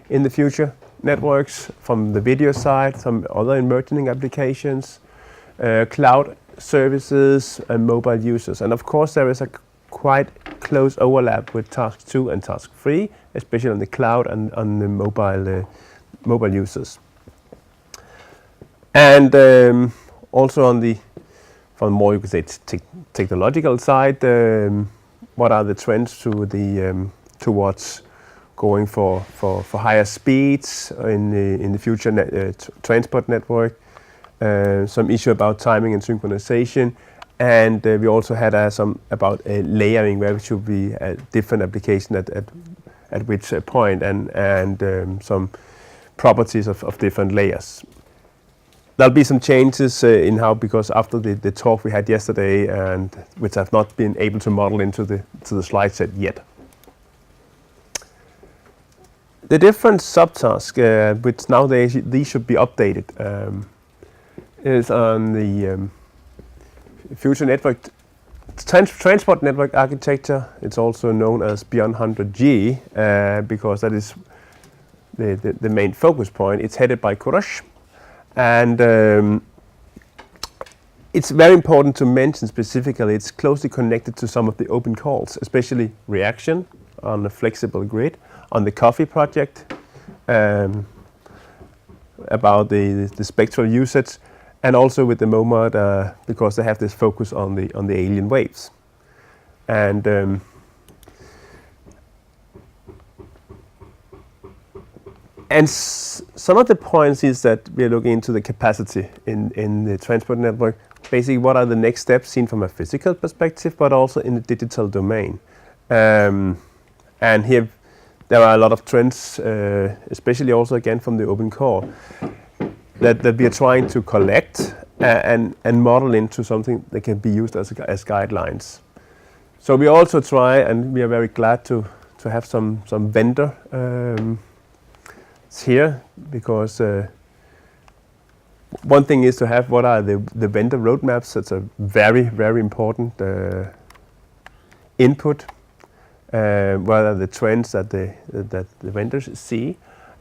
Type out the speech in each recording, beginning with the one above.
in the future networks from the video side, some other emerging applications, cloud services and mobile users. And of course there is a quite close overlap with task 2 and task 3, especially on the cloud and on the mobile users. And also on the, from more you could say technological side, what are the trends to the towards going for higher speeds in the future transport network, some issue about timing and synchronization, and we also had some about layering, where it should be a different application at which point, and some properties of different layers. There'll be some changes in how, because after the talk we had yesterday, and which I've not been able to model into the slide set yet. The different subtasks, which nowadays these should be updated, is on the future network transport network architecture. It's also known as Beyond 100G, because that is the main focus point. It's headed by Kurosh, and it's very important to mention specifically it's closely connected to some of the open calls, especially reaction on the flexible grid, on the coffee project, about the spectral usage, and also with the MOMAD, because they have this focus on the alien waves. And some of the points is that we are looking into the capacity in the transport network. Basically, what are the next steps seen from a physical perspective, but also in the digital domain. And here there are a lot of trends, especially also again from the open core, that we are trying to collect and model into something that can be used as guidelines. So we also try, and we are very glad to have some vendor here, because one thing is to have what are the vendor roadmaps. That's a very, very important input. What are the trends that the vendors see,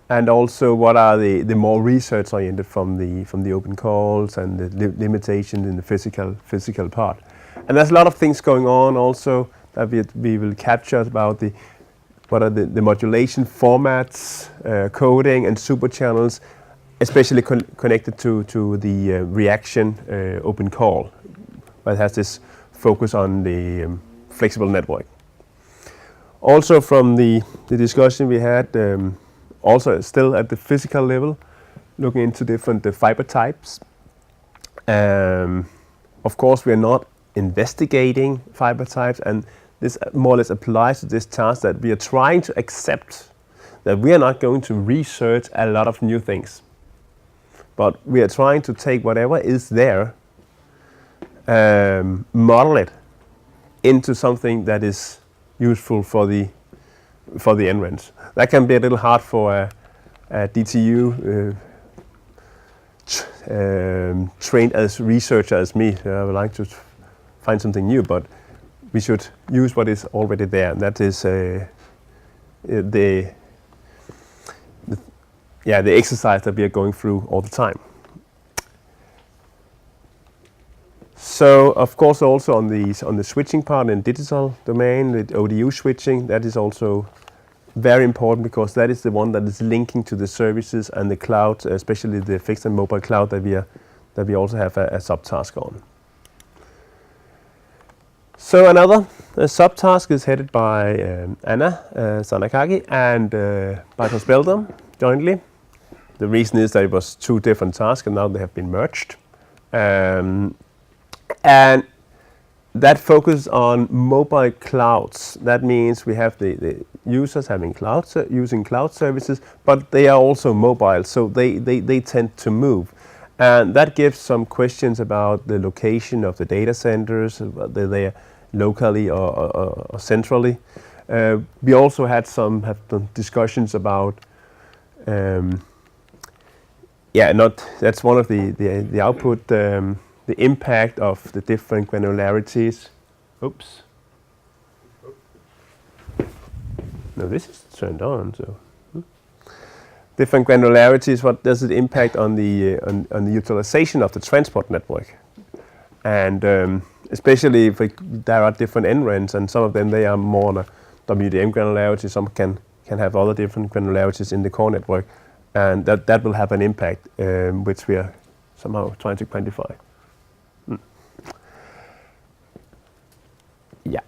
and also what are the more research oriented from the open calls and the limitations in the physical part. And there's a lot of things going on also that we will capture about what are the modulation formats, coding and super channels, especially connected to the reaction open call, that has this focus on the flexible network. Also from the discussion we had, also still at the physical level, looking into different fiber types. Of course, we are not investigating fiber types, and this more or less applies to this task, that we are trying to accept that we are not going to research a lot of new things, but we are trying to take whatever is there, model it into something that is useful for the end-range. That can be a little hard for a DTU trained as researcher as me. I would like to find something new, but we should use what is already there, and that is the exercise that we are going through all the time. So of course also on the switching part in digital domain, the ODU switching, that is also very important, because that is the one that is linking to the services and the cloud, especially the fixed and mobile cloud that we also have a subtask on. So another subtask is headed by Anna Sanakagi and Bartosz Beldam jointly. The reason is that it was two different tasks and now they have been merged. And that focus on mobile clouds. That means we have the users having using cloud services, but they are also mobile, so they tend to move. And that gives some questions about the location of the data centers, whether they are locally or centrally. We also have done discussions about that's one of the output, the impact of the different granularities. Oops. No, this is turned on, so. different granularities, what does it impact on the utilization of the transport network? And especially if there are different end-rents, and some of them they are more on a WDM granularity, some can have other different granularities in the core network, and that will have an impact, which we are somehow trying to quantify. Yeah.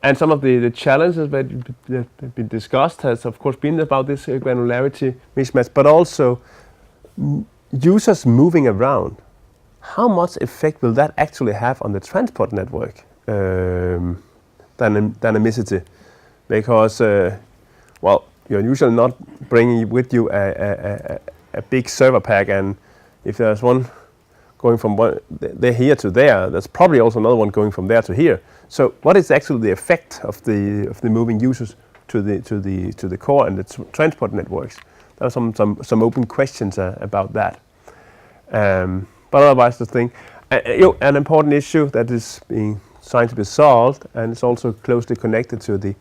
And some of the challenges that have been discussed has, of course, been about this granularity mismatch, but also users moving around. How much effect will that actually have on the transport network dynamicity? Because, well, you're usually not bringing with you a big server pack, and if there's one going from there here to there, there's probably also another one going from there to here. So, what is actually the effect of the moving users to the core and the transport networks? There are some open questions about that. But otherwise, the thing, an important issue that is being trying to be solved, and it's also closely connected to the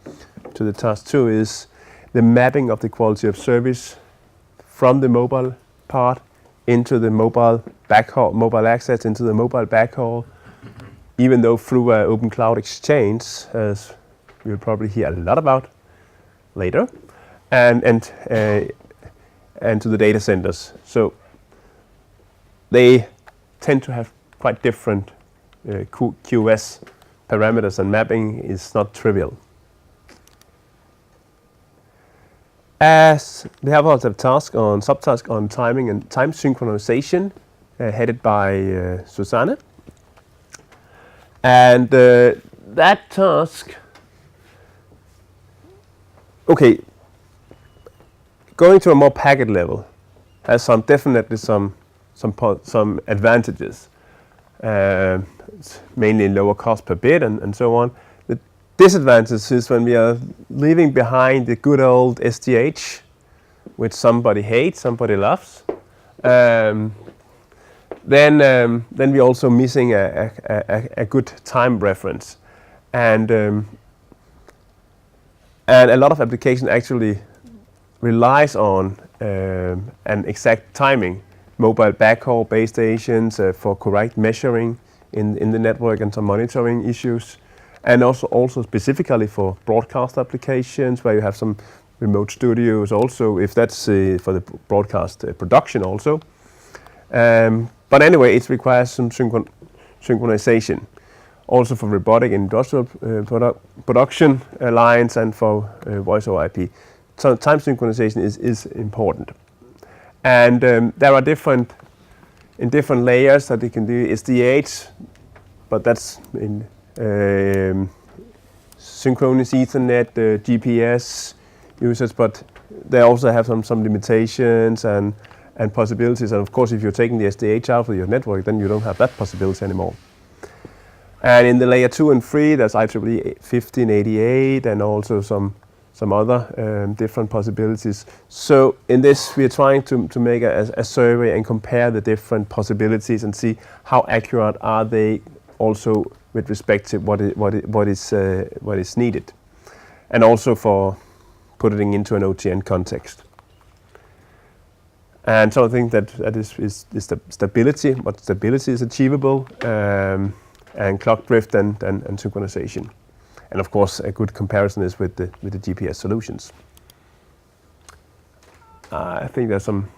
task 2, is the mapping of the quality of service from the mobile part into the mobile backhaul, mobile access into the mobile backhaul, even though through Open Cloud Exchange, as we'll probably hear a lot about later, and to the data centers. So they tend to have quite different QoS parameters, and mapping is not trivial. As we have also a subtask on timing and time synchronization, headed by Susanne. And that task, okay, going to a more packet level has definitely some advantages. It's mainly lower cost per bit and so on. The disadvantage is when we are leaving behind the good old SDH, which somebody hates, somebody loves. Then we're also missing a good time reference, and a lot of application actually relies on an exact timing, mobile backhaul base stations for correct measuring in the network and some monitoring issues, and also specifically for broadcast applications where you have some remote studios also, if that's for the broadcast production also. But anyway, it requires some synchronization, also for robotic industrial production lines and for voice over IP. So time synchronization is important. And there are different layers that you can do SDH, but that's in synchronous Ethernet, GPS users, but they also have some limitations and possibilities. And of course, if you're taking the SDH out of your network, then you don't have that possibility anymore. And in the layer 2 and 3, there's IEEE 1588 and also some other different possibilities. So in this, we are trying to make a survey and compare the different possibilities and see how accurate are they also with respect to what is needed, and also for putting into an OTN context. And so I think that is the stability, what stability is achievable, and clock drift and synchronization. And of course, a good comparison is with the GPS solutions. I think there's some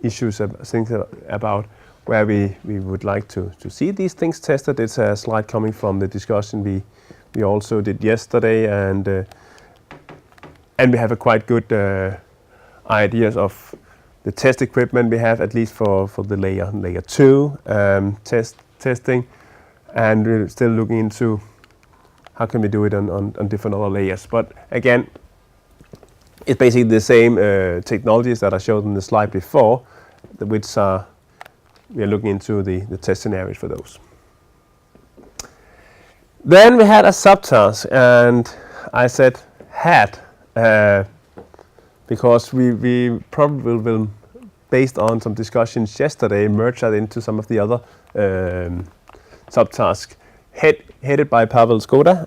issues, things about where we would like to see these things tested. It's a slide coming from the discussion we also did yesterday, and we have a quite good ideas of the test equipment we have, at least for the layer 2 testing, and we're still looking into how can we do it on different other layers. But again, it's basically the same technologies that I showed in the slide before, which we are looking into the test scenarios for those. Then we had a subtask, and I said had, because we probably will, based on some discussions yesterday, merge that into some of the other subtasks headed by Pavel Skoda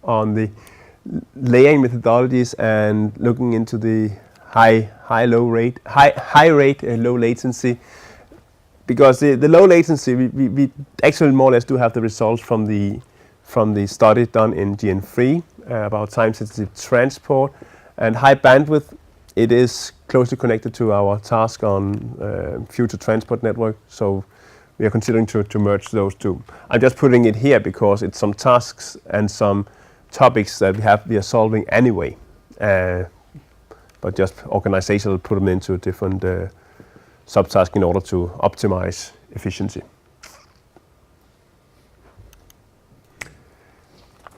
on layering methodologies and looking into the high rate, low latency. Because the low latency, we actually more or less do have the results from the study done in GN3 about time-sensitive transport. And high bandwidth, it is closely connected to our task on future transport network. So we are considering to merge those two. I'm just putting it here because it's some tasks and some topics that we are solving anyway. But just organizational put them into different subtasks in order to optimize efficiency.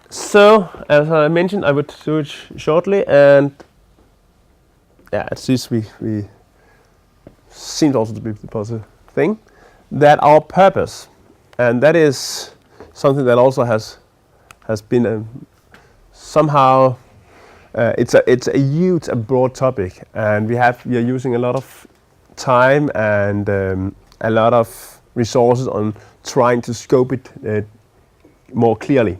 So, as I mentioned, I would do it shortly, and yeah, at least we seems also to be the positive thing, that our purpose, and that is something that also has been somehow it's a huge and broad topic, and we are using a lot of time and a lot of resources on trying to scope it more clearly,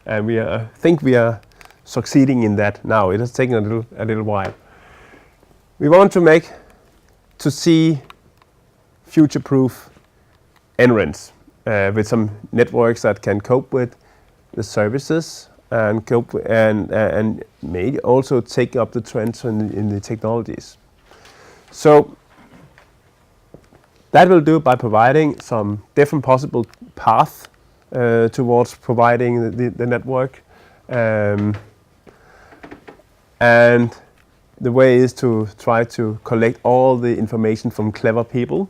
and I think we are succeeding in that now. It has taken a little while. We want to see future-proof NRENs with some networks that can cope with the services and cope and maybe also take up the trends in the technologies. So that will do by providing some different possible paths towards providing the network, and the way is to try to collect all the information from clever people.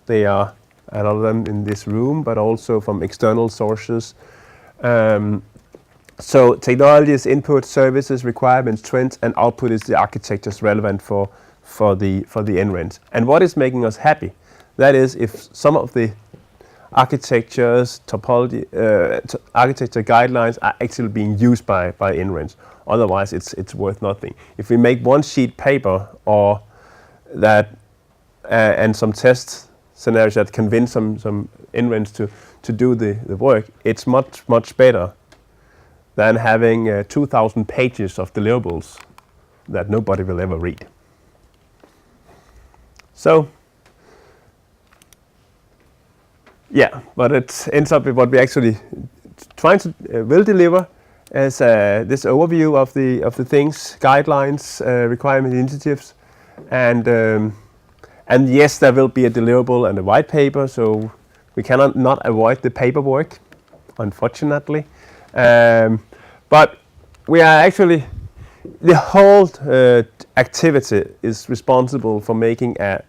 They are a lot of them in this room, but also from external sources. So technology is input, services, requirements, trends, and output is the architectures relevant for the NRENs. And what is making us happy? That is, if some of the architectures, topology, architecture guidelines are actually being used by NRENs. Otherwise, it's worth nothing. If we make one sheet paper or that and some test scenarios that convince some NRENs to do the work, it's much better than having 2,000 pages of deliverables that nobody will ever read. So, yeah, but it ends up with what we actually trying to will deliver as this overview of the things, guidelines, requirement initiatives, and yes, there will be a deliverable and a white paper. So we cannot not avoid the paperwork, unfortunately. But we are actually, the whole activity is responsible for making a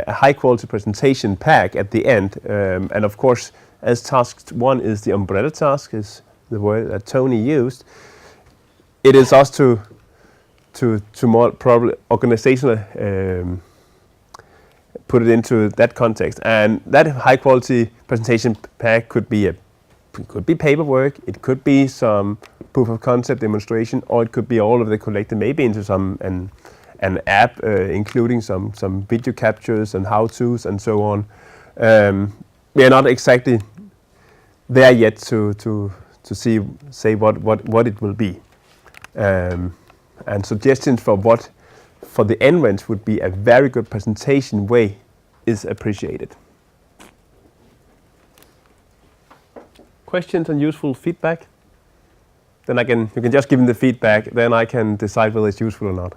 high quality presentation pack at the end. And of course, as task one is the umbrella task, is the word that Tony used, it is us to more probably organizational put it into that context. And that high quality presentation pack could be paperwork, it could be some proof of concept demonstration, or it could be all of the collected maybe into an app, including some video captures and how-tos and so on. We are not exactly there yet to say what it will be. And suggestions for the NRENs would be a very good presentation way is appreciated. Questions and useful feedback? Then you can just give them the feedback, then I can decide whether it's useful or not.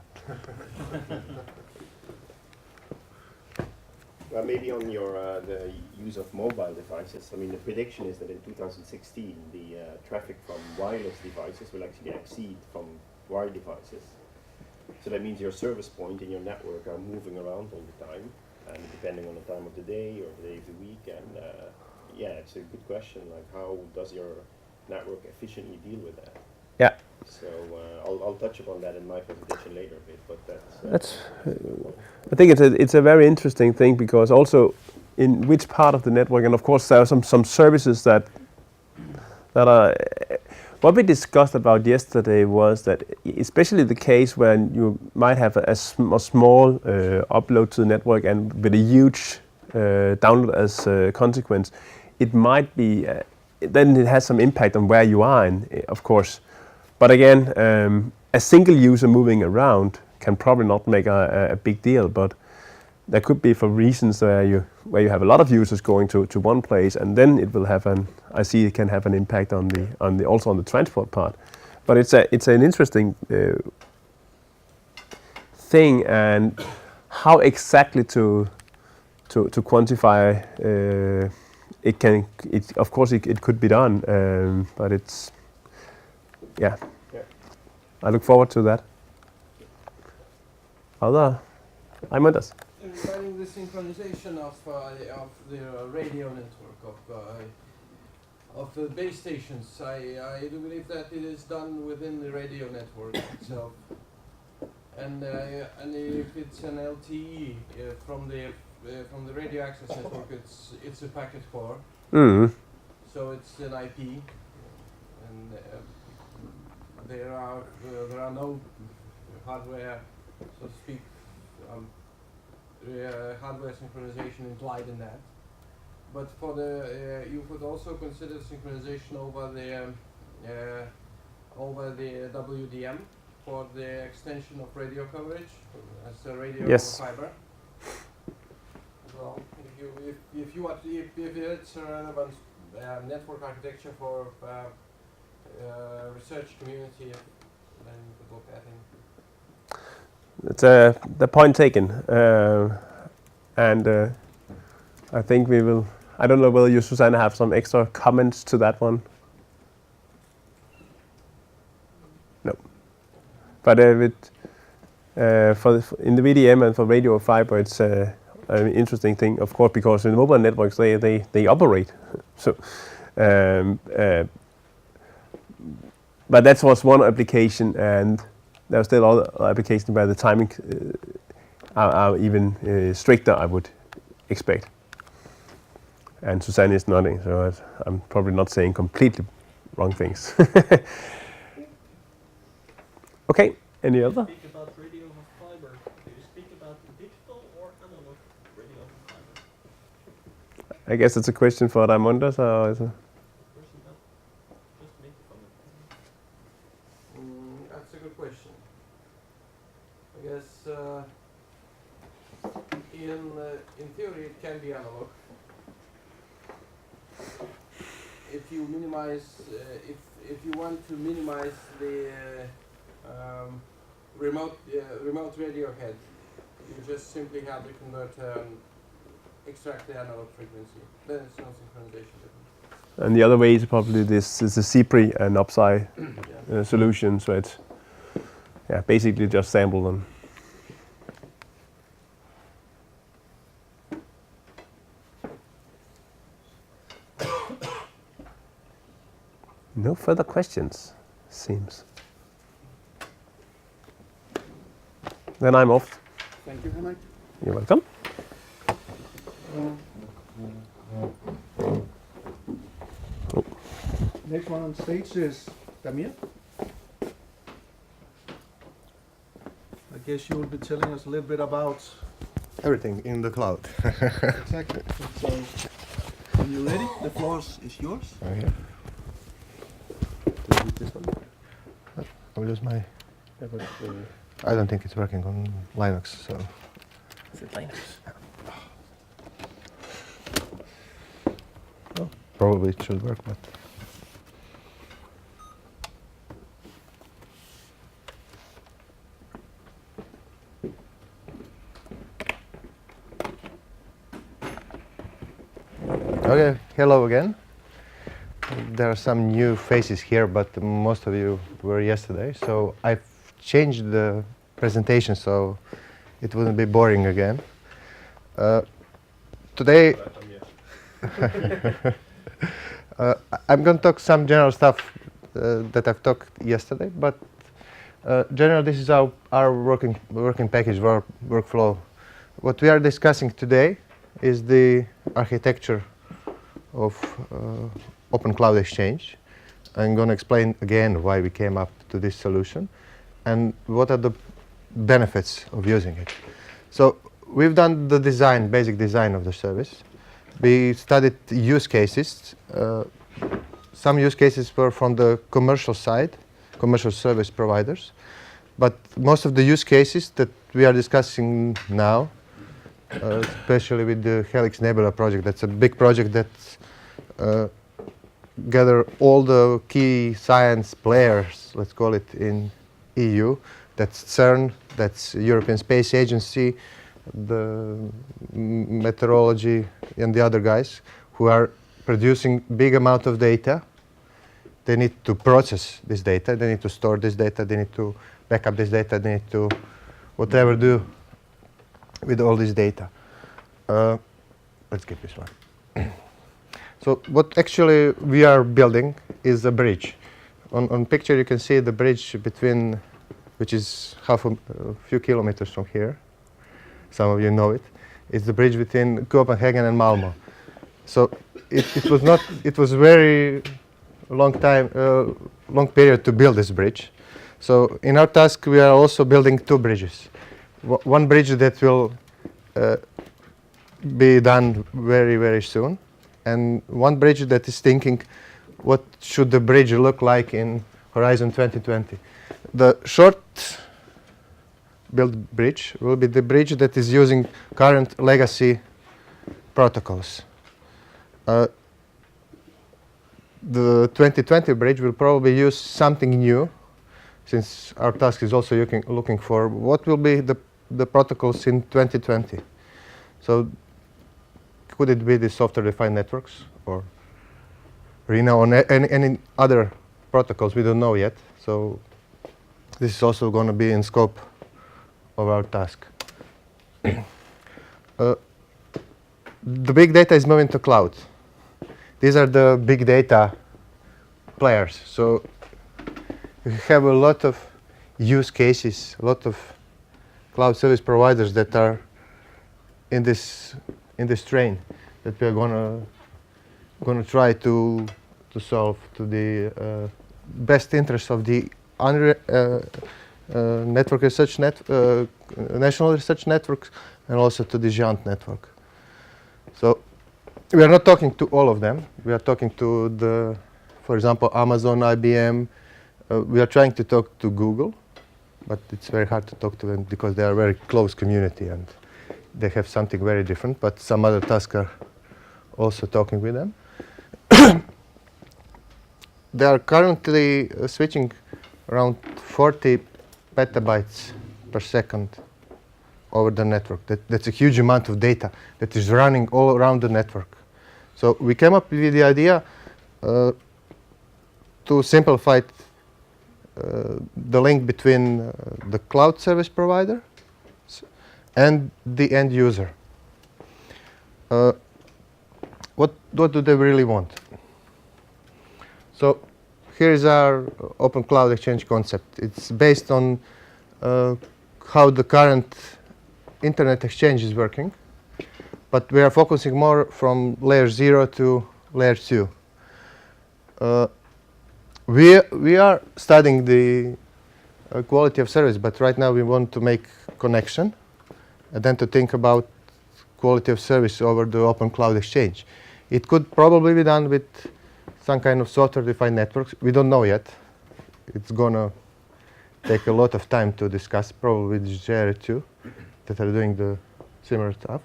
Well, maybe on the use of mobile devices. I mean, the prediction is that in 2016, the traffic from wireless devices will actually exceed from wired devices. So that means your service point and your network are moving around all the time, and depending on the time of the day or the day of the week. And yeah, it's a good question. Like, how does your network efficiently deal with that? Yeah. So I'll touch upon that in my presentation later a bit, but that's. I think it's a very interesting thing, because also in which part of the network, and of course there are some services that are. What we discussed about yesterday was that, especially the case when you might have a small upload to the network and with a huge download as a consequence, it might be then it has some impact on where you are, and of course. But again, a single user moving around can probably not make a big deal, but there could be for reasons where you have a lot of users going to one place, and then it will have it can have an impact on the also on the transport part. But it's an interesting thing, and how exactly to quantify it of course it could be done, but it's yeah. I look forward to that. Other Aimandas? Regarding the synchronization of the radio network of the base stations, I do believe that it is done within the radio network itself, and if it's an LTE from the radio access network, it's a packet core, so it's an IP, and there are no hardware, so to speak, hardware synchronization implied in that. But for the you could also consider synchronization over the WDM for the extension of radio coverage as a radio fiber. Well, if it's a relevant network architecture for research community, then you could look at it. It's the point taken, and I think we will. I don't know whether you, Susanna, have some extra comments to that one. No, but in the VDM and for radio fiber, it's an interesting thing, of course, because in mobile networks they operate. So, but that was one application, and there are still other applications where the timing are even stricter, I would expect. And Susanne is nodding, so I'm probably not saying completely wrong things. Okay, any other? When you speak about radio over fiber, do you speak about digital or analog radio over fiber? I guess it's a question for Raimundas, or is it? Just make a comment. That's a good question. I guess in theory it can be analog. If you minimize, if you want to minimize the remote radio head, you just simply have the converter and extract the analog frequency. Then it's no synchronization. And the other way is probably this is a CPRI and UPSI solution, so it's basically just sample them. No further questions, seems. Then I'm off. Thank you, Henrik. You're welcome. Next one on stage is Damir. I guess you will be telling us a little bit about everything in the cloud. exactly. So, when you're ready, the floor is yours. Okay. This one? I'll use my. I don't think it's working on Linux, so. Is it Linux? Well, probably it should work, but. Okay, hello again. There are some new faces here, but most of you were yesterday, so I've changed the presentation so it wouldn't be boring again. Today, I'm going to talk some general stuff that I've talked yesterday, but generally this is our working package, workflow. What we are discussing today is the architecture of Open Cloud Exchange. I'm going to explain again why we came up to this solution and what are the benefits of using it. So we've done the design, basic design of the service. We studied use cases. Some use cases were from the commercial side, commercial service providers. But most of the use cases that we are discussing now, especially with the Helix Nebula project, that's a big project that gather all the key science players, let's call it, in EU. That's CERN, that's European Space Agency, the meteorology, and the other guys who are producing big amount of data. They need to process this data, they need to store this data, they need to back up this data, they need to whatever do with all this data. Let's get this one. So what actually we are building is a bridge. On picture you can see the bridge between, which is a few kilometers from here. Some of you know it. It's the bridge between Copenhagen and Malmo. So it was very long period to build this bridge. So in our task we are also building two bridges. One bridge that will be done very, very soon, and one bridge that is thinking what should the bridge look like in Horizon 2020. The short build bridge will be the bridge that is using current legacy protocols. The 2020 bridge will probably use something new, since our task is also looking for what will be the protocols in 2020. So could it be the software-defined networks or RENA or any other protocols? We don't know yet. So this is also going to be in scope of our task. The big data is moving to cloud. These are the big data players. So we have a lot of use cases, a lot of cloud service providers that are in this train that we are gonna try to solve to the best interest of the network research national research networks, and also to the GÉANT network. So we are not talking to all of them. We are talking to for example, Amazon, IBM. We are trying to talk to Google, but it's very hard to talk to them because they are a very close community and they have something very different. But some other tasks are also talking with them. They are currently switching around 40 petabytes per second over the network. That's a huge amount of data that is running all around the network. So we came up with the idea to simplify the link between the cloud service provider and the end user. What do they really want? So here is our Open Cloud Exchange concept. It's based on how the current Internet Exchange is working, but we are focusing more from layer 0 to layer 2. We are studying the quality of service, but right now we want to make connection and then to think about quality of service over the Open Cloud Exchange. It could probably be done with some kind of software-defined networks. We don't know yet. It's going to take a lot of time to discuss, probably with JR too, that are doing the similar stuff.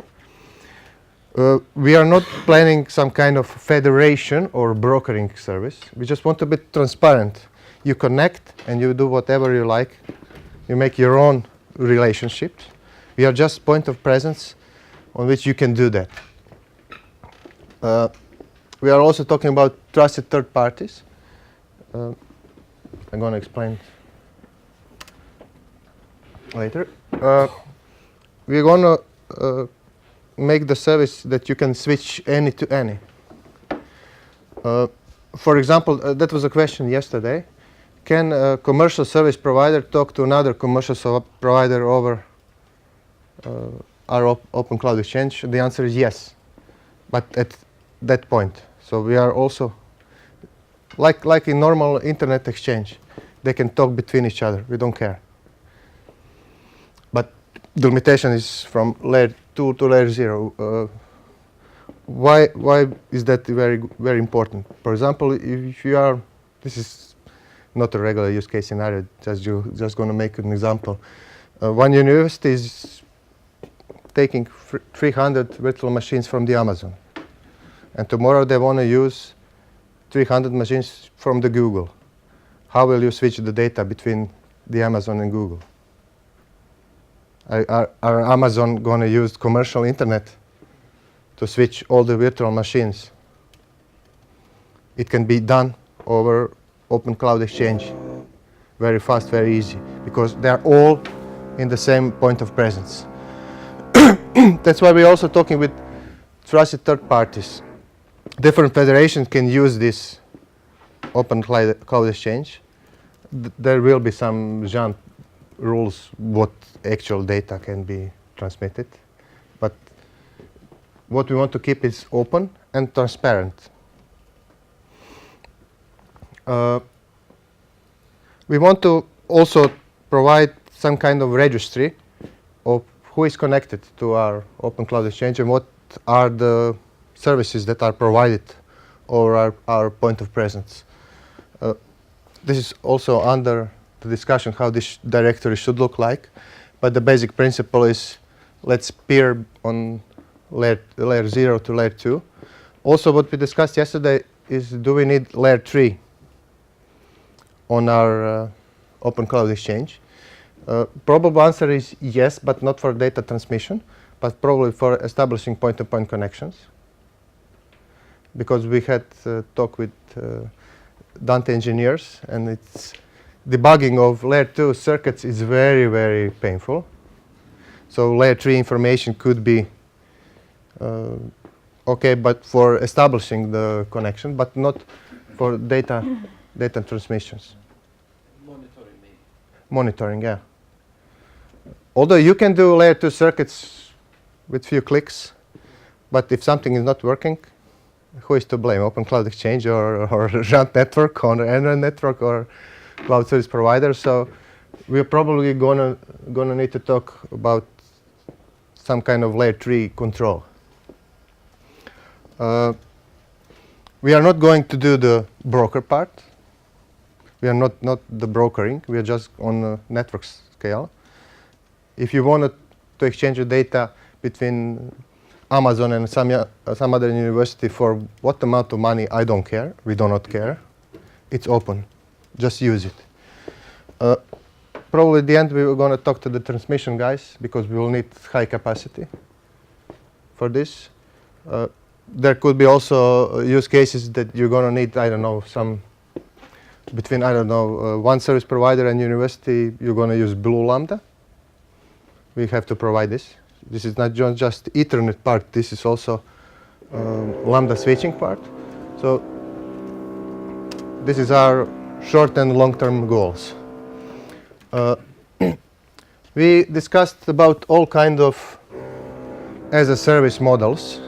We are not planning some kind of federation or brokering service. We just want to be transparent. You connect and you do whatever you like. You make your own relationships. We are just point of presence on which you can do that. We are also talking about trusted third parties. I'm going to explain later. We're going to make the service that you can switch any to any. For example, that was a question yesterday. Can a commercial service provider talk to another commercial provider over our Open Cloud Exchange? The answer is yes, but at that point. So we are also, like in normal internet exchange, they can talk between each other. We don't care. But the limitation is from layer 2 to layer 0. Why is that very, very important? For example, if you are, this is not a regular use case scenario. Just going to make an example. One university is taking 300 virtual machines from the Amazon, and tomorrow they want to use 300 machines from the Google. How will you switch the data between the Amazon and Google? Are Amazon going to use commercial internet to switch all the virtual machines? It can be done over Open Cloud Exchange, very fast, very easy, because they're all in the same point of presence. That's why we're also talking with trusted third parties. Different federations can use this Open Cloud Exchange. There will be some GEANT rules what actual data can be transmitted, but what we want to keep is open and transparent. We want to also provide some kind of registry of who is connected to our Open Cloud Exchange and what are the services that are provided over our point of presence. This is also under the discussion how this directory should look like, but the basic principle is let's peer on layer 0 to layer 2. Also, what we discussed yesterday is, do we need layer 3 on our Open Cloud Exchange? Probable answer is yes, but not for data transmission, but probably for establishing point-to-point connections. Because we had talk with Dante engineers, and it's debugging of layer 2 circuits is very, very painful. So layer 3 information could be okay, but for establishing the connection, but not for data transmissions. Monitoring maybe. Monitoring, yeah. Although you can do layer 2 circuits with few clicks, but if something is not working, who is to blame? Open Cloud Exchange or GEANT network or NRN network or cloud service provider? So we're probably gonna need to talk about some kind of layer 3 control. We are not going to do the broker part. We are not the brokering. We are just on a network scale. If you wanted to exchange the data between Amazon and some other university for what amount of money, I don't care. We do not care. It's open. Just use it. Probably at the end we were going to talk to the transmission guys because we will need high capacity for this. There could be also use cases that you're going to need, I don't know, between one service provider and university, you're going to use Blue Lambda. We have to provide this. This is not just Ethernet part, this is also Lambda switching part. So this is our short and long-term goals. We discussed about all kind of as-a-service models.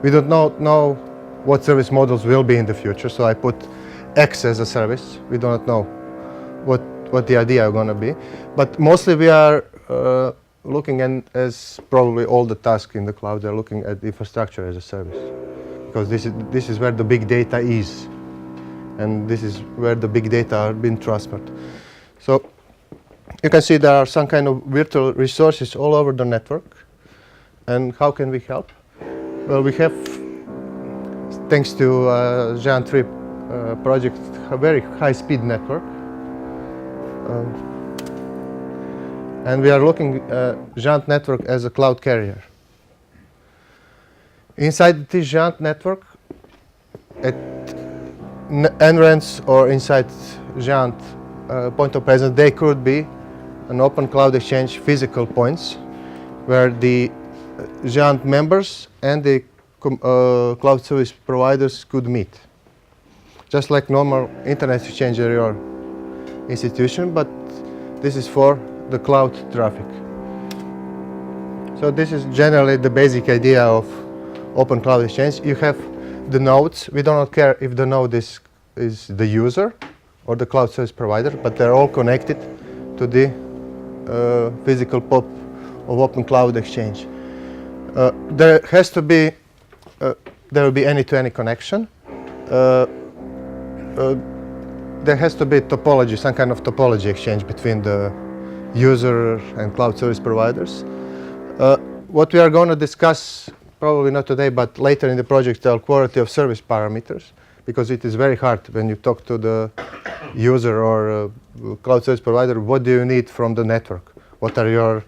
We don't know what service models will be in the future, so I put X as a service. We do not know what the idea are going to be, but mostly we are looking at, as probably all the tasks in the cloud, they're looking at infrastructure as a service, because this is where the big data is, and this is where the big data are being transferred. So you can see there are some kind of virtual resources all over the network, and how can we help? Well, we have, thanks to GEANT 3 project, a very high-speed network. And we are looking at GEANT network as a cloud carrier. Inside this GEANT network, at NRENs or inside GEANT point of presence, they could be an Open Cloud Exchange physical points where the GEANT members and the cloud service providers could meet. Just like normal internet exchange at your institution, but this is for the cloud traffic. So this is generally the basic idea of Open Cloud Exchange. You have the nodes. We do not care if the node is the user or the cloud service provider, but they're all connected to the physical POP of Open Cloud Exchange. There has to be, there will be any-to-any connection. there has to be topology, some kind of topology exchange between the user and cloud service providers. What we are going to discuss, probably not today, but later in the project, are quality of service parameters, because it is very hard when you talk to the user or cloud service provider, what do you need from the network? What are your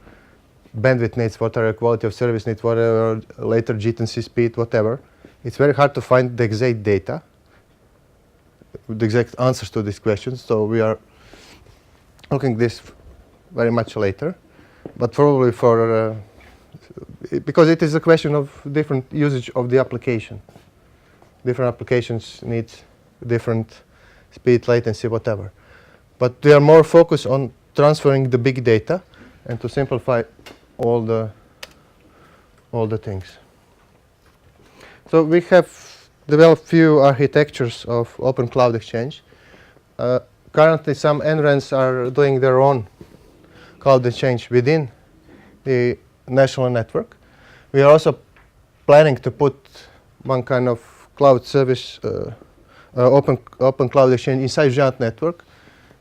bandwidth needs? What are your quality of service needs? What are your later latency speed, whatever? It's very hard to find the exact data, the exact answers to these questions. So we are looking this very much later, but probably for because it is a question of different usage of the application. Different applications need different speed, latency, whatever. But we are more focused on transferring the big data and to simplify all the things. So we have developed few architectures of Open Cloud Exchange. Currently, some NRANs are doing their own cloud exchange within the national network. We are also planning to put one kind of cloud service, open cloud exchange inside Giant network.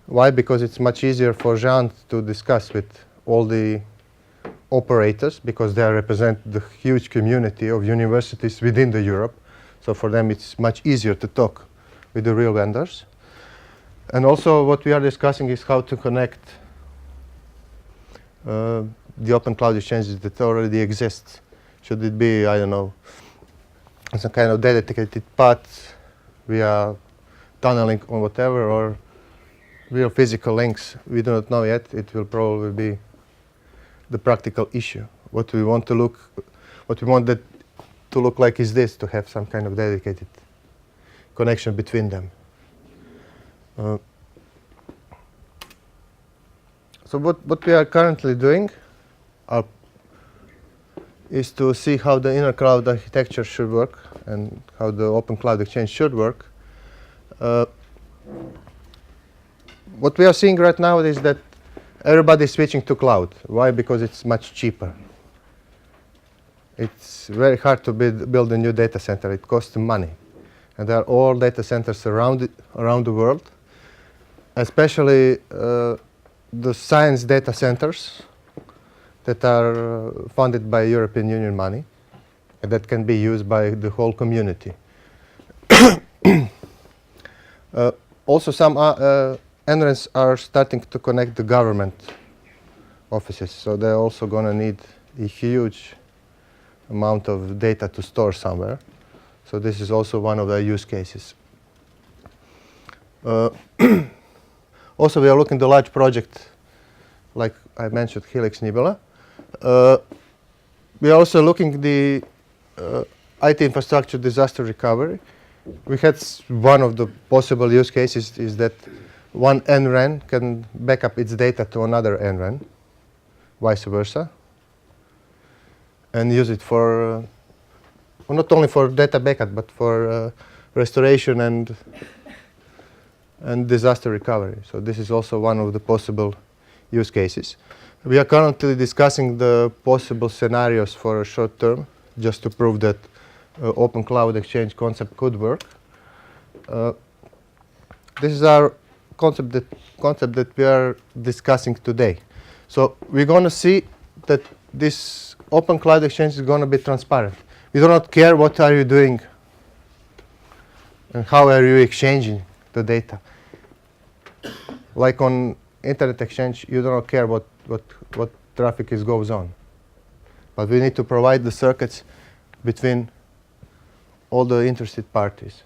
Why? Because it's much easier for Giant to discuss with all the operators, because they represent the huge community of universities within the Europe. So for them, it's much easier to talk with the real vendors. And also, what we are discussing is how to connect the open cloud exchanges that already exist. Should it be, I don't know, some kind of dedicated path via tunneling or whatever, or real physical links? We do not know yet. It will probably be the practical issue. What we want that to look like is this, to have some kind of dedicated connection between them. So what we are currently doing is to see how the inner cloud architecture should work and how the Open Cloud Exchange should work. What we are seeing right now is that everybody is switching to cloud. Why? Because it's much cheaper. It's very hard to build a new data center. It costs money. And there are all data centers around the world, especially the science data centers that are funded by European Union money and that can be used by the whole community. Also, some NRANs are starting to connect the government offices, so they're also going to need a huge amount of data to store somewhere. So this is also one of the use cases. Also, we are looking at the large project, like I mentioned, Helix Nebula. We are also looking at the IT infrastructure disaster recovery. We had one of the possible use cases is that one NRAN can back up its data to another NRAN, vice versa, and use it for well, not only for data backup, but for restoration and disaster recovery. So this is also one of the possible use cases. We are currently discussing the possible scenarios for a short term, just to prove that Open Cloud Exchange concept could work. This is our concept that we are discussing today. So we're going to see that this Open Cloud Exchange is going to be transparent. We do not care what are you doing and how are you exchanging the data. Like on Internet Exchange, you do not care what traffic goes on. But we need to provide the circuits between all the interested parties.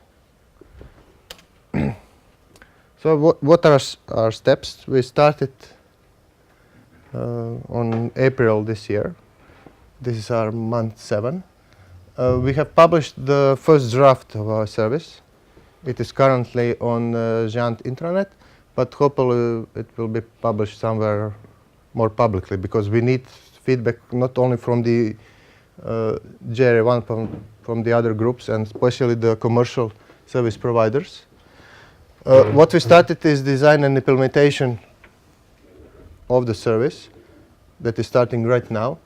So what are our steps? We started on April this year. This is our month 7. We have published the first draft of our service. It is currently on Giant intranet, but hopefully it will be published somewhere more publicly, because we need feedback not only from the JRE1, from the other groups, and especially the commercial service providers. What we started is design and implementation of the service that is starting right now.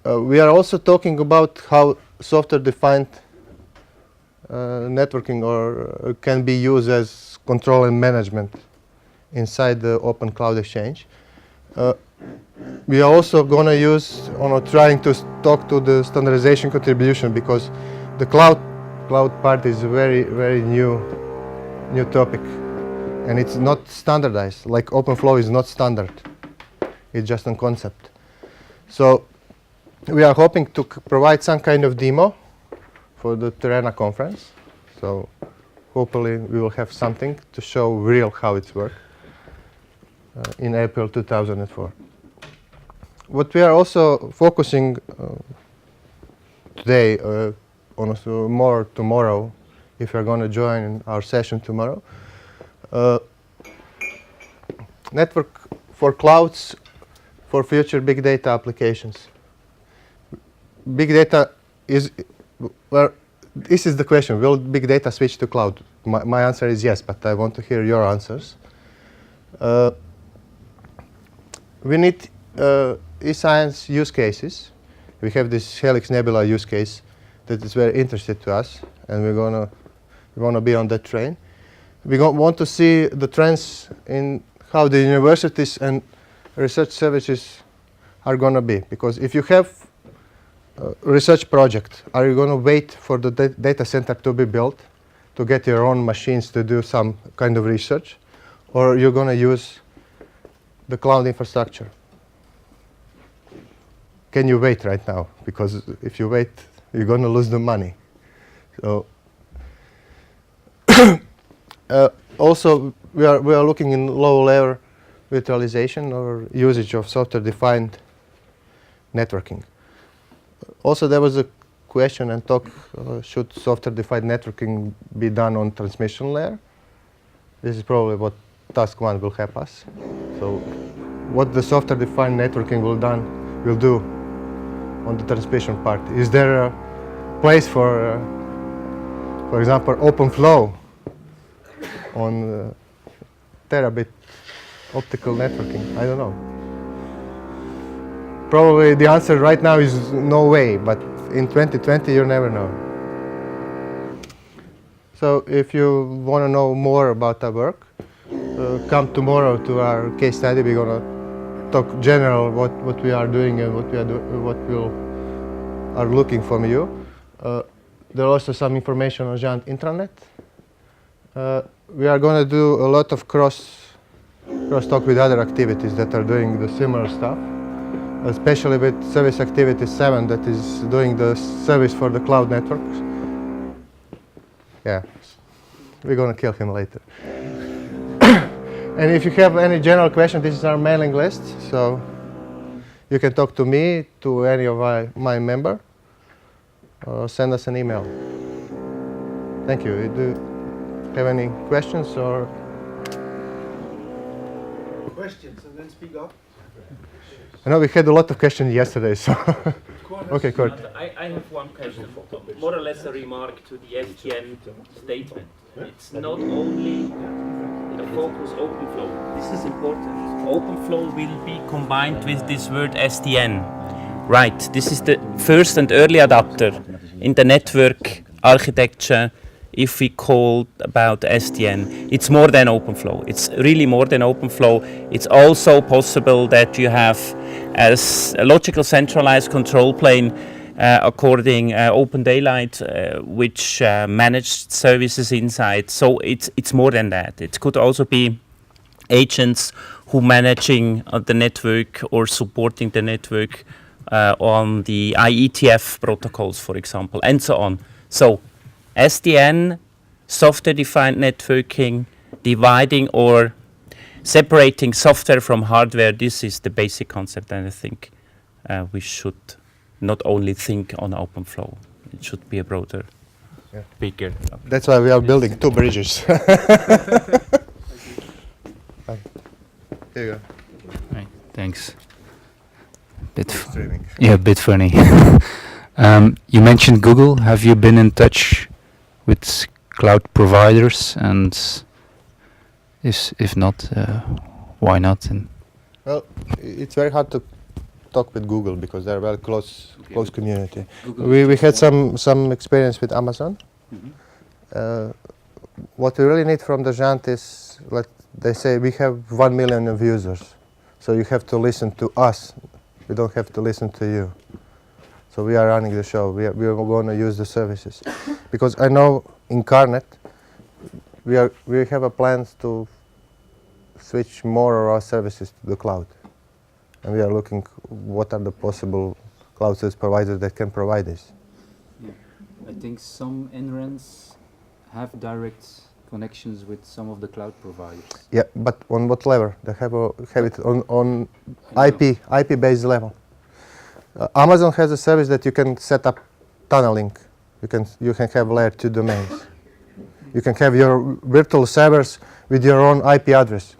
We are also talking about how software-defined networking can be used as control and management inside the Open Cloud Exchange. We are also going to use, trying to talk to the standardization contribution, because the cloud part is a very new topic, and it's not standardized. Like OpenFlow is not standard; it's just a concept. So we are hoping to provide some kind of demo for the Terena conference. So hopefully we will have something to show real how it's works in April 2004. What we are also focusing today, on more tomorrow, if you're going to join our session tomorrow, network for clouds for future big data applications. Big data is, well, this is the question, will big data switch to cloud? My answer is yes, but I want to hear your answers. We need e-science use cases. We have this Helix Nebula use case that is very interesting to us, and we're gonna be on that train. We want to see the trends in how the universities and research services are gonna be, because if you have a research project, are you gonna wait for the data center to be built to get your own machines to do some kind of research, or are you gonna use the cloud infrastructure? Can you wait right now? Because if you wait, you're going to lose the money. So also, we are looking in low-layer virtualization or usage of software-defined networking. Also, there was a question and talk: should software-defined networking be done on transmission layer? This is probably what task 1 will help us. So, what the software-defined networking will do on the transmission part. Is there a place for example, OpenFlow on terabit optical networking? I don't know. Probably the answer right now is no way, but in 2020 you never know. So if you want to know more about our work, come tomorrow to our case study. We're going to talk general what we are doing and what we are looking from you. There are also some information on Giant Intranet. We are going to do a lot of cross talk with other activities that are doing the similar stuff, especially with Service Activity 7 that is doing the service for the cloud networks. Yeah, we're going to kill him later. And if you have any general question, this is our mailing list, so you can talk to me, to any of my member, or send us an email. Thank you. Do you have any questions or? Questions, and then speak up. I know we had a lot of questions yesterday, so. Okay, Kurt. I have one question, more or less a remark to the STN statement. It's not only the focus OpenFlow. This is important. OpenFlow will be combined with this word SDN. Right, this is the first and early adapter in the network architecture. If we call about SDN, it's more than OpenFlow. It's really more than OpenFlow. It's also possible that you have a logical centralized control plane according Open Daylight, which managed services inside. So it's more than that. It could also be agents who managing the network or supporting the network on the IETF protocols, for example, and so on. So SDN, software-defined networking, dividing or separating software from hardware, this is the basic concept, and I think we should not only think on OpenFlow. It should be a broader, bigger. That's why we are building 2 bridges. Here you go. Right, thanks. Bit Streaming. a bit funny. You mentioned Google. Have you been in touch with cloud providers, and if not, why not? And Well, it's very hard to talk with Google because they're a very close community. We had some experience with Amazon. what we really need from the Jant is, they say we have 1 million of users, so you have to listen to us. We don't have to listen to you. So we are running the show. We are going to use the services, because I know in Carnet we have a plans to switch more of our services to the cloud, and we are looking what are the possible cloud service providers that can provide this. Yeah. I think some NRANs have direct connections with some of the cloud providers. Yeah, but on what level? They have it on IP-based level. Amazon has a service that you can set up tunneling. You can have layer 2 domains. You can have your virtual servers with your own IP address.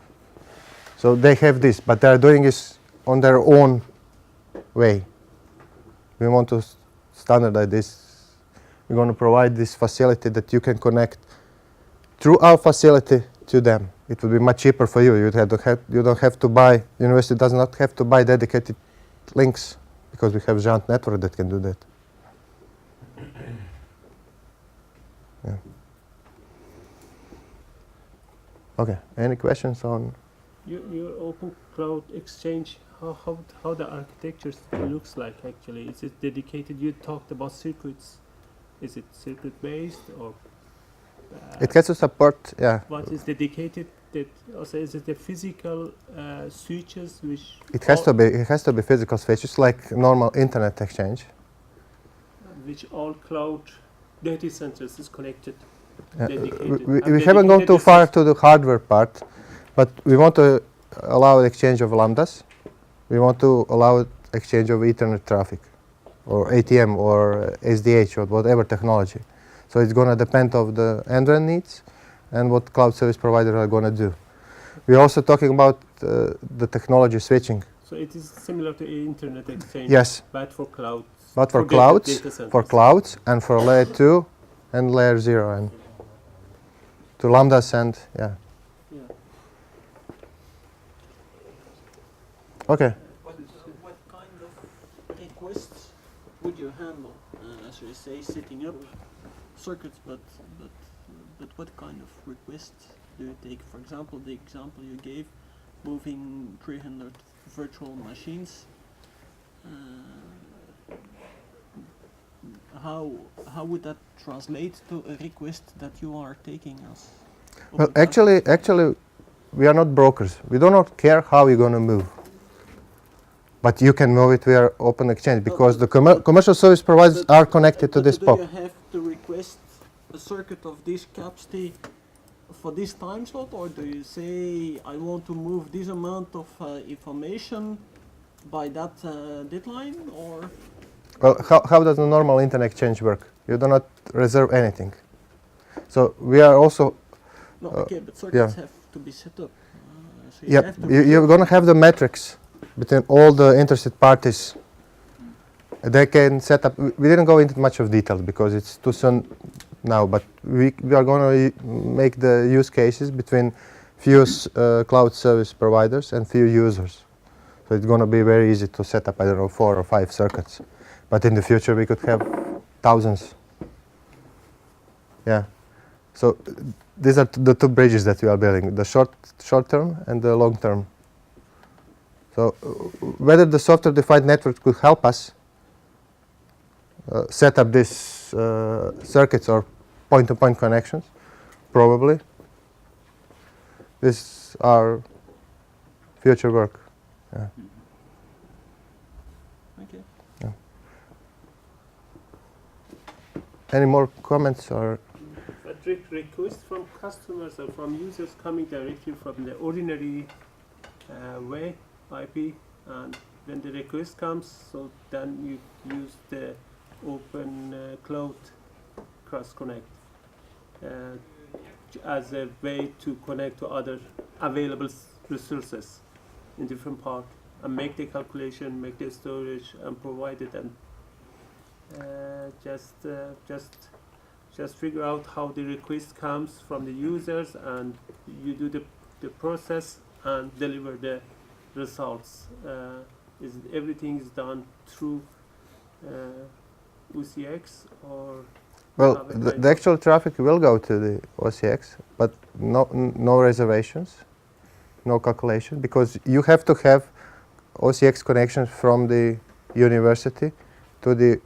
So they have this, but they are doing this on their own way. We want to standardize this. We're going to provide this facility that you can connect through our facility to them. It will be much cheaper for you. You don't have to buy. University does not have to buy dedicated links, because we have Jant network that can do that. Yeah. Okay. Any questions on? Your open cloud exchange, how the architecture looks like actually? Is it dedicated? You talked about circuits. Is it circuit based or? It has to support. Yeah. What is dedicated? That also is it the physical switches which? It has to be. It has to be physical switches like normal internet exchange. Which all cloud data centers is connected. We haven't gone too far to the hardware part, but we want to allow exchange of lambdas. We want to allow exchange of Ethernet traffic, or ATM, or SDH, or whatever technology. So it's going to depend on the NRAN needs and what cloud service providers are going to do. We're also talking about the technology switching. So it is similar to Internet exchange. Yes. But for clouds. But for clouds, and for layer 2 and layer 0, and to lambdas and yeah. Okay. What kind of requests would you handle? As you say, setting up circuits, but what kind of requests do you take? For example, the example you gave, moving 300 virtual machines. How would that translate to a request that you are taking us? Well, actually, we are not brokers. We do not care how you're going to move. But you can move it via open exchange, because the commercial service providers are connected to this POP. Do you have to request a circuit of this capacity for this time slot, or do you say I want to move this amount of information by that deadline, or? Well, how does the normal internet exchange work? You do not reserve anything. So we are also. No, okay, but circuits have to be set up. So you're going to have the metrics between all the interested parties. They can set up. We didn't go into much of detail because it's too soon now, but we are going to make the use cases between few cloud service providers and few users. So it's going to be very easy to set up, I don't know, 4 or 5 circuits. But in the future we could have thousands. Yeah. So these are the 2 bridges that we are building, the short term and the long term. So whether the software-defined network could help us set up these circuits or point-to-point connections, probably. This is our future work. Yeah. Okay. Yeah. Any more comments or? But requests from customers or from users coming directly from the ordinary way, IP, and when the request comes, so then you use the open cloud cross connect as a way to connect to other available resources in different parts and make the calculation, make the storage, and provide it, and just figure out how the request comes from the users, and you do the process and deliver the results. Everything is done through UCX, or Well, the actual traffic will go to the OCX, but no reservations, no calculation, because you have to have OCX connections from the university to the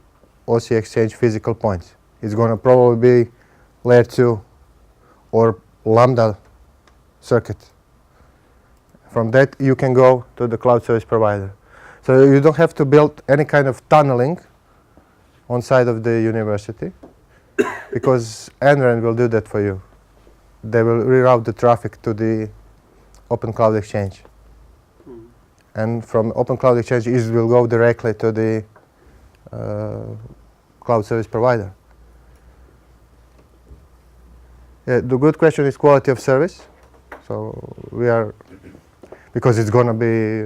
OC exchange physical points. It's going to probably be layer 2 or lambda circuit. From that you can go to the cloud service provider. So you don't have to build any kind of tunneling on side of the university because NREN will do that for you. They will reroute the traffic to the Open Cloud Exchange. And from Open Cloud Exchange it will go directly to the cloud service provider. The good question is quality of service. So we are, because it's going to be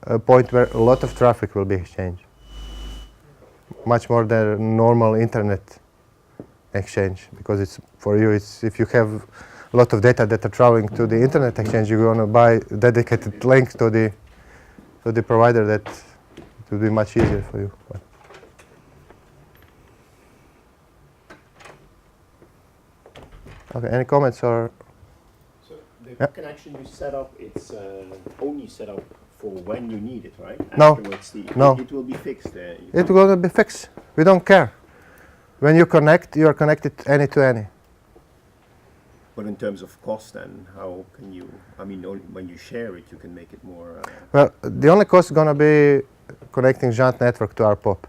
a point where a lot of traffic will be exchanged. Much more than normal internet exchange, because it's for you, it's if you have a lot of data that are traveling to the internet exchange, you're going to buy dedicated link to the provider that it will be much easier for you. Okay, any comments or? So the connection you set up, it's only set up for when you need it, right? No, Afterwards, no. It will be fixed. It will be fixed. We don't care. When you connect, you are connected any to any. But in terms of cost, then how can you? I mean, only when you share it, you can make it more. Well, the only cost is going to be connecting joint network to our POP.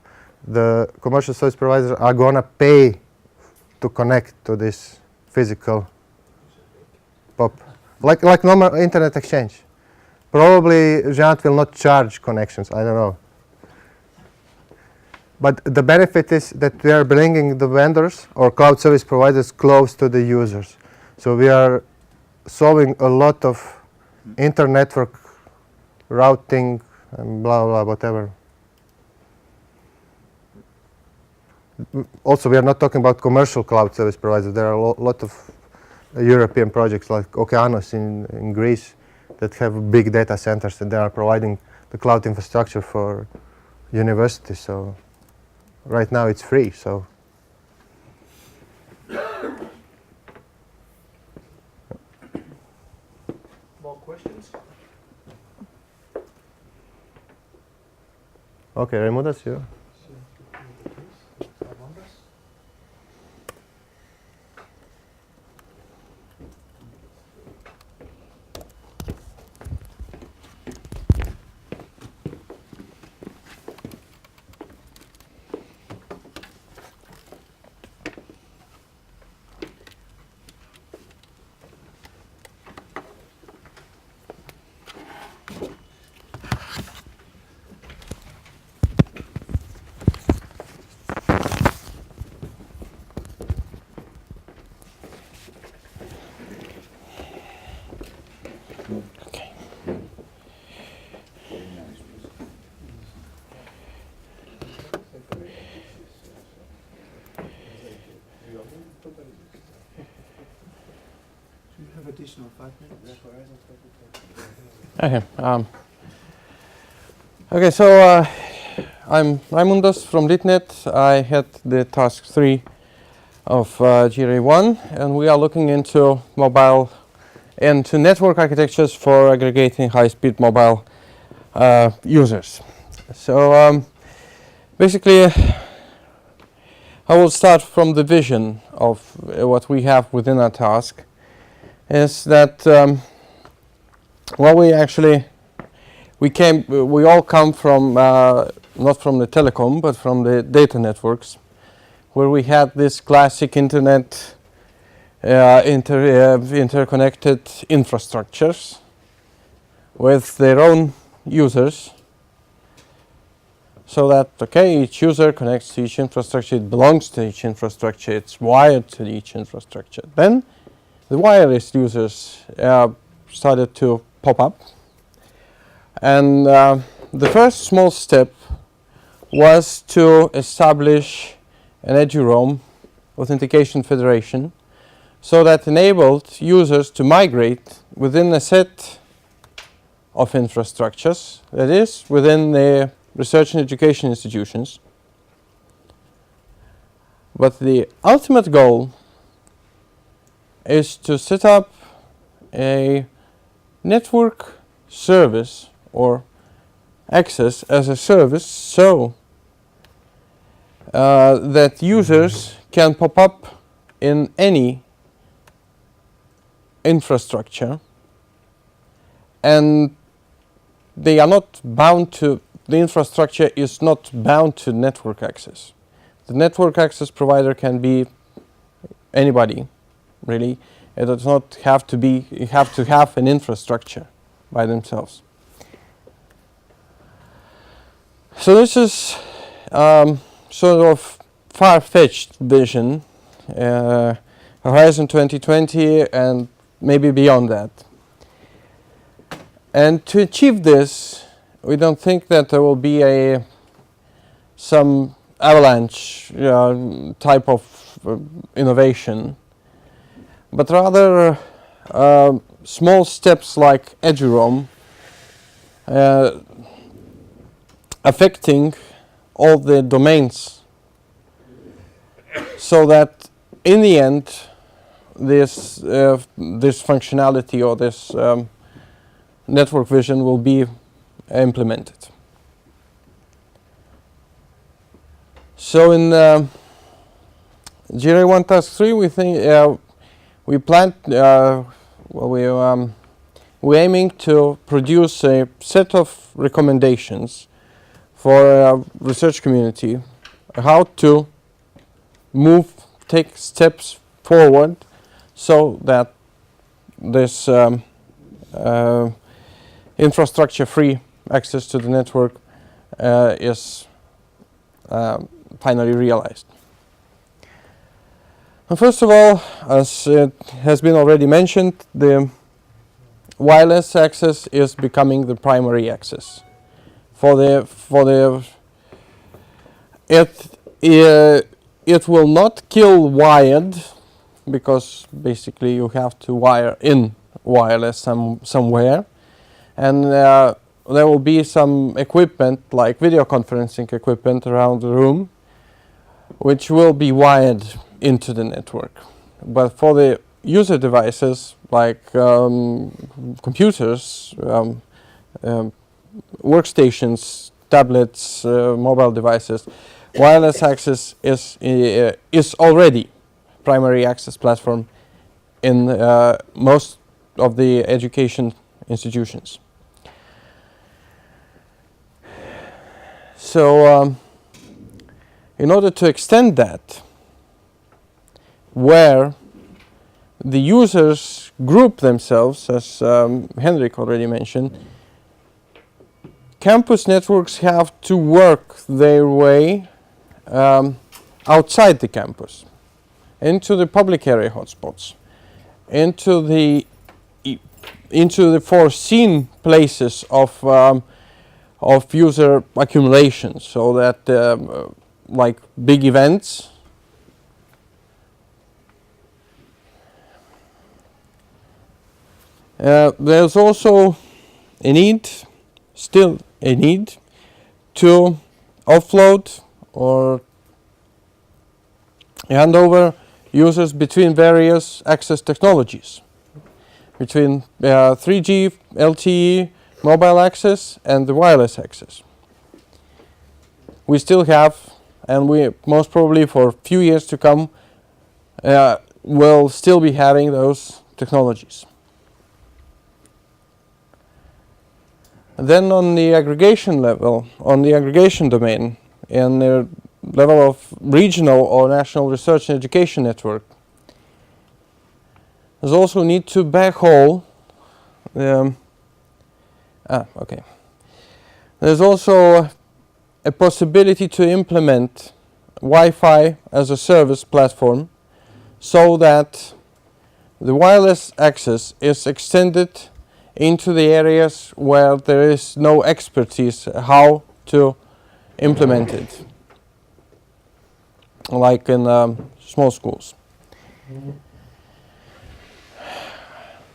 The commercial service providers are going to pay to connect to this physical POP, like normal internet exchange. Probably Joint will not charge connections. I don't know. But the benefit is that we are bringing the vendors or cloud service providers close to the users. So we are solving a lot of inter-network routing and blah, blah, whatever. Also, we are not talking about commercial cloud service providers. There are a lot of European projects like Okeanos in Greece that have big data centers and they are providing the cloud infrastructure for universities. So right now it's free. So More questions? okay, Raimundas, you. Additional 5 minutes. Okay. Okay. So I'm Raimundas from LeadNet. I had the task 3 of GRE1, and we are looking into mobile and to network architectures for aggregating high-speed mobile users. So basically, I will start from the vision of what we have within our task. Is that well, we all come from not from the telecom but from the data networks, where we had this classic internet interconnected infrastructures with their own users, so that each user connects to each infrastructure, it belongs to each infrastructure, it's wired to each infrastructure. Then the wireless users started to pop up, and the first small step was to establish an EduRoam authentication federation, so that enabled users to migrate within a set of infrastructures, that is, within the research and education institutions, But the ultimate goal is to set up a network service or access as a service, so that users can pop up in any infrastructure, and they are not bound to, the infrastructure is not bound to network access. The network access provider can be anybody, really. It does not have to be, you have to have an infrastructure by themselves. So this is sort of far-fetched vision, Horizon 2020 and maybe beyond that. And to achieve this, we don't think that there will be some avalanche type of innovation, but rather small steps like eduroam affecting all the domains, so that in the end this functionality or this network vision will be implemented. So in GRA 1 Task 3 we think we plan we're aiming to produce a set of recommendations for research community, how to take steps forward so that this infrastructure-free access to the network is finally realized. And first of all, as it has been already mentioned, the wireless access is becoming the primary access. It will not kill wired, because basically you have to wire in wireless somewhere, and there will be some equipment like video conferencing equipment around the room which will be wired into the network. But for the user devices like computers, workstations, tablets, mobile devices, wireless access is already primary access platform in most of the education institutions. So in order to extend that, where the users group themselves, as Henrik already mentioned, campus networks have to work their way outside the campus, into the public area hotspots, into the foreseen places of user accumulation, so that like big events, there's also a need, still a need, to offload or hand over users between various access technologies, between 3G, LTE, mobile access and the wireless access. We still have, and we most probably for a few years to come will still be having those technologies. And then on the aggregation level, on the aggregation domain, in the level of regional or national research and education network, there's also need to backhaul. There's also a possibility to implement Wi-Fi as a service platform, so that the wireless access is extended into the areas where there is no expertise how to implement it, like in small schools.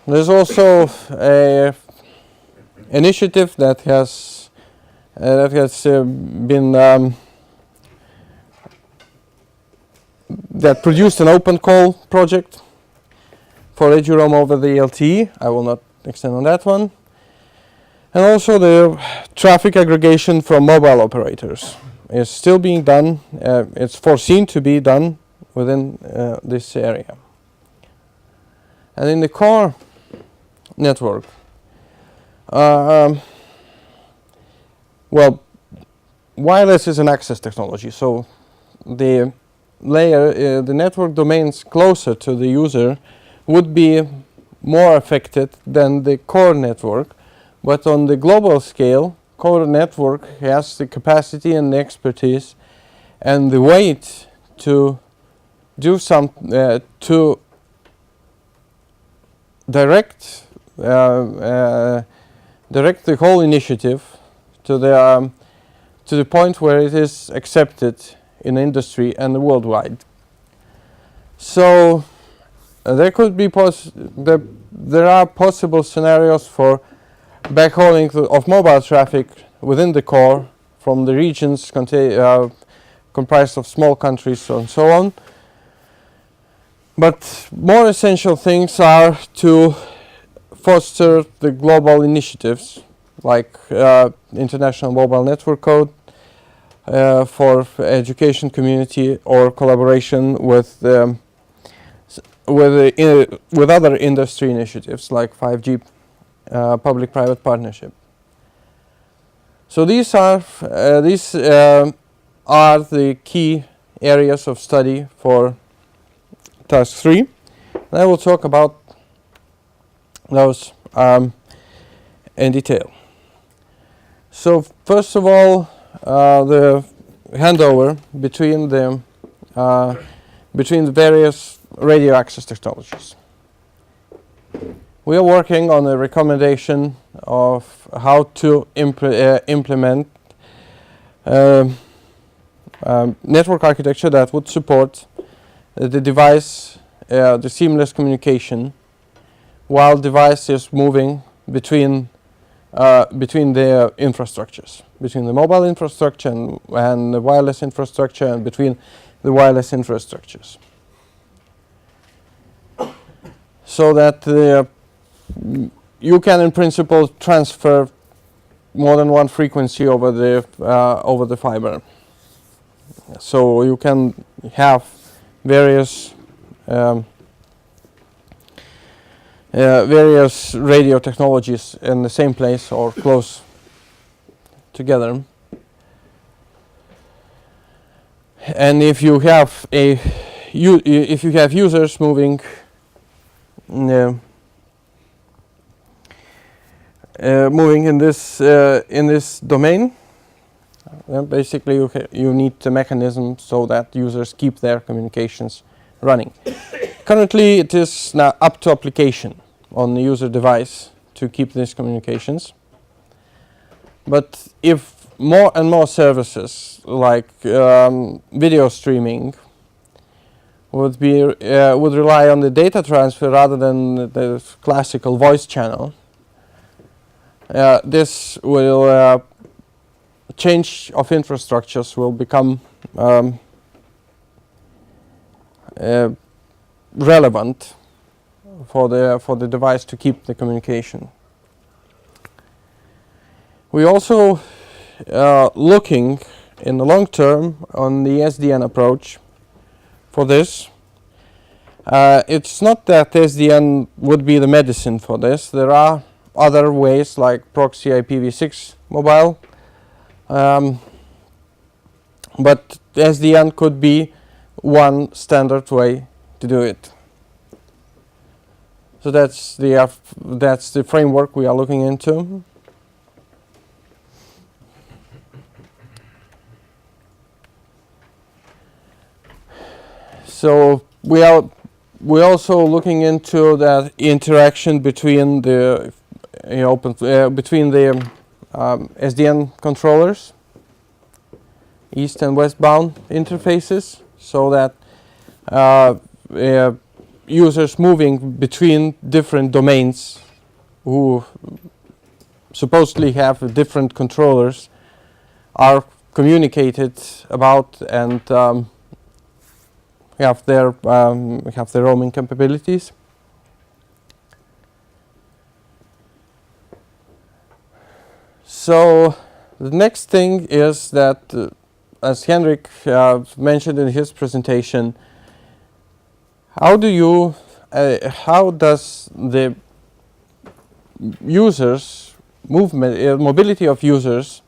There's also a initiative that has been that produced an open call project for eduroam over the LTE. I will not extend on that one. And also the traffic aggregation from mobile operators is still being done. It's foreseen to be done within this area. And in the core network, well, wireless is an access technology, so the layer, the network domains closer to the user would be more affected than the core network. But on the global scale, core network has the capacity and the expertise and the weight to do some to direct direct the whole initiative to the point where it is accepted in industry and worldwide. So there could be there are possible scenarios for backhauling of mobile traffic within the core from the regions comprised of small countries and so on. But more essential things are to foster the global initiatives like International Mobile Network Code for education community, or collaboration with other industry initiatives like 5G public-private partnership. So these are the key areas of study for task 3. And I will talk about those in detail. So first of all, the handover between the various radio access technologies. We are working on a recommendation of how to implement network architecture that would support the device, the seamless communication, while device is moving between the infrastructures, between the mobile infrastructure and the wireless infrastructure, and between the wireless infrastructures, so that you can, in principle, transfer more than one frequency over the fiber. So you can have various radio technologies in the same place or close together. And if you have users moving moving in this domain, basically you need a mechanism so that users keep their communications running. Currently, it is now up to application on the user device to keep these communications. But if more and more services like video streaming would rely on the data transfer rather than the classical voice channel, this will change of infrastructures will become relevant for the device to keep the communication. We also looking in the long term on the SDN approach for this. It's not that SDN would be the medicine for this. There are other ways like proxy IPv6 mobile, but SDN could be one standard way to do it. So that's the framework we are looking into. So we're also looking into that interaction between the SDN controllers, east and westbound interfaces, so that users moving between different domains who supposedly have different controllers are communicated about and have their roaming capabilities. So the next thing is that, as Henrik mentioned in his presentation, how does the users movement, mobility of users,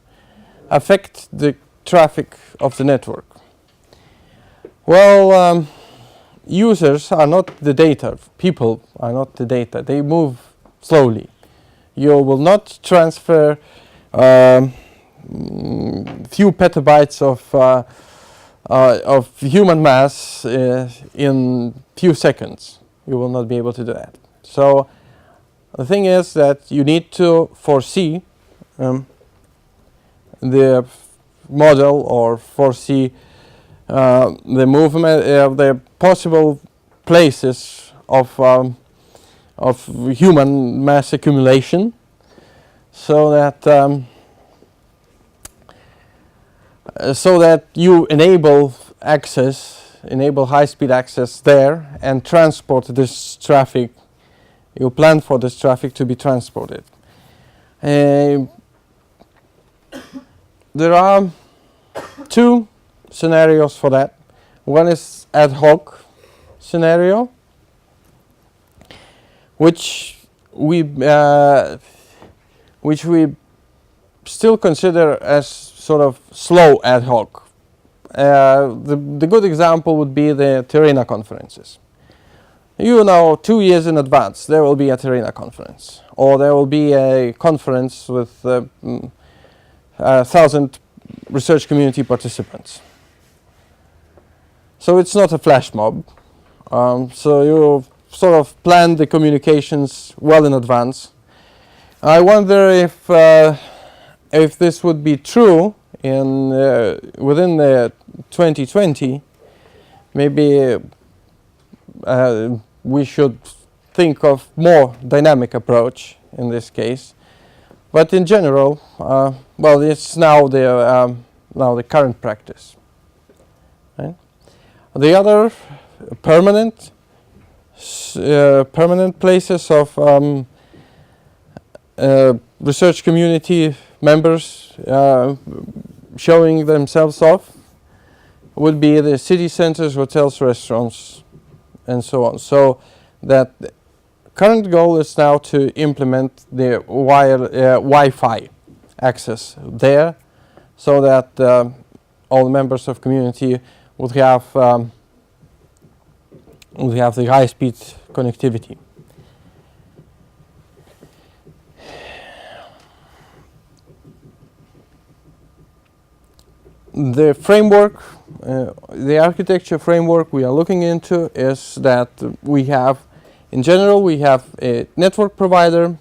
affect the traffic of the network? Well, users are not the data. People are not the data. They move slowly. You will not transfer few petabytes of human mass in few seconds. You will not be able to do that. So the thing is that you need to foresee the model, or foresee the movement of the possible places of human mass accumulation, so that you enable high-speed access there and transport this traffic. You plan for this traffic to be transported. There are two scenarios for that. One is ad hoc scenario, which we still consider as sort of slow ad hoc. The good example would be the Terena conferences. You know, 2 years in advance there will be a Terena conference, or there will be a conference with 1,000 research community participants. So it's not a flash mob. So you sort of plan the communications well in advance. I wonder if this would be true in within the 2020. Maybe we should think of more dynamic approach in this case. But in general, well, it's now the current practice. Right? The other permanent places of research community members showing themselves off would be the city centers, hotels, restaurants, and so on. So that the current goal is now to implement the Wi-Fi access there, so that all members of community would have the high-speed connectivity. The framework, the architecture framework we are looking into is that we have, in general, we have a network provider,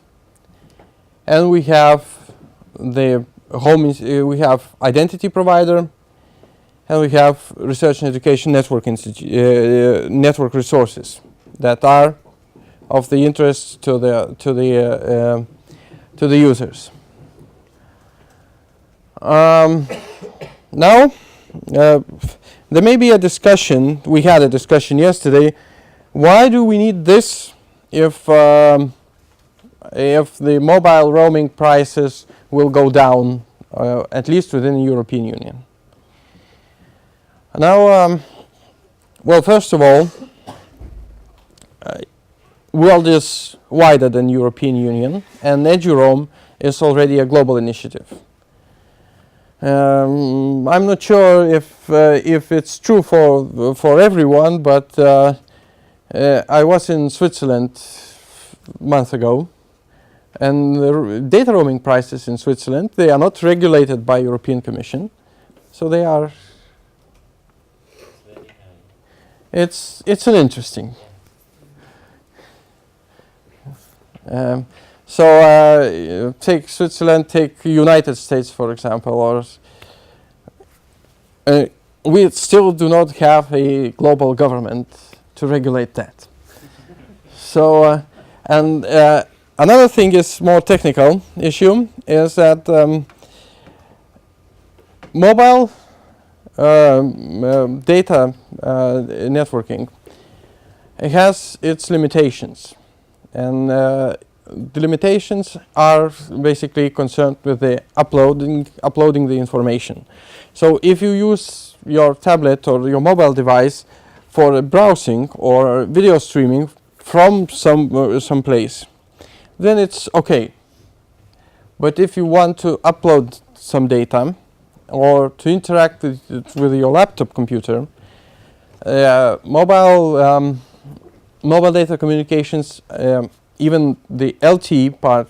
and we have the we have identity provider, and we have research and education network network resources that are of the interest to the users. Now, there may be a discussion. We had a discussion yesterday. Why do we need this if the mobile roaming prices will go down, at least within the European Union? Now, well, first of all, world is wider than European Union, and EduRoam is already a global initiative. I'm not sure if it's true for everyone, but I was in Switzerland a month ago, and the data roaming prices in Switzerland, they are not regulated by European Commission, so they are. It's an interesting. So take Switzerland, take United States, for example, or we still do not have a global government to regulate that. So, and another thing is more technical issue is that mobile data networking, it has its limitations, and the limitations are basically concerned with the uploading the information. So if you use your tablet or your mobile device for browsing or video streaming from some place, then it's okay. But if you want to upload some data or to interact with your laptop computer, mobile data communications, even the LTE part,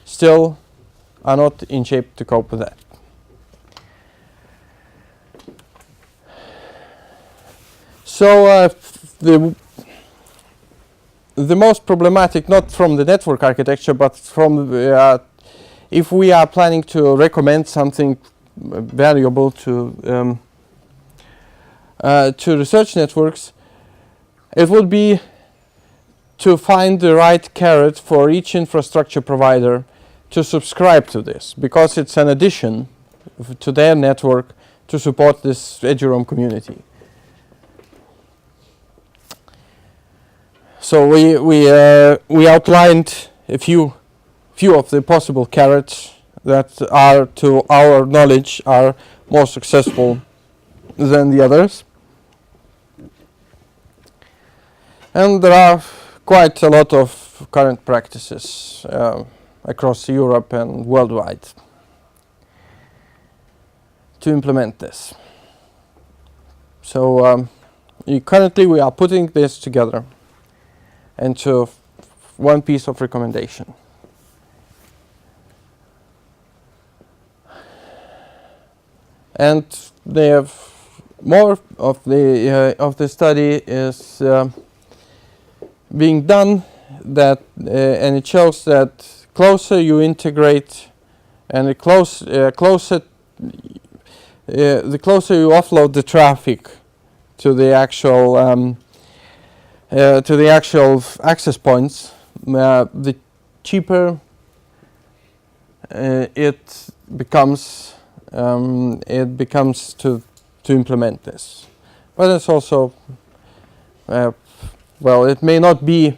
still are not in shape to cope with that. So the most problematic, not from the network architecture, but from if we are planning to recommend something valuable to research networks, it would be to find the right carrot for each infrastructure provider to subscribe to this, because it's an addition to their network to support this eduroam community. So we outlined a few of the possible carrots that are, to our knowledge, are more successful than the others. And there are quite a lot of current practices across Europe and worldwide to implement this. So currently we are putting this together into one piece of recommendation. And they have more of the study is being done, that and it shows that closer you integrate and the closer you offload the traffic to the actual access points, the cheaper it becomes to implement this. But it's also well, it may not be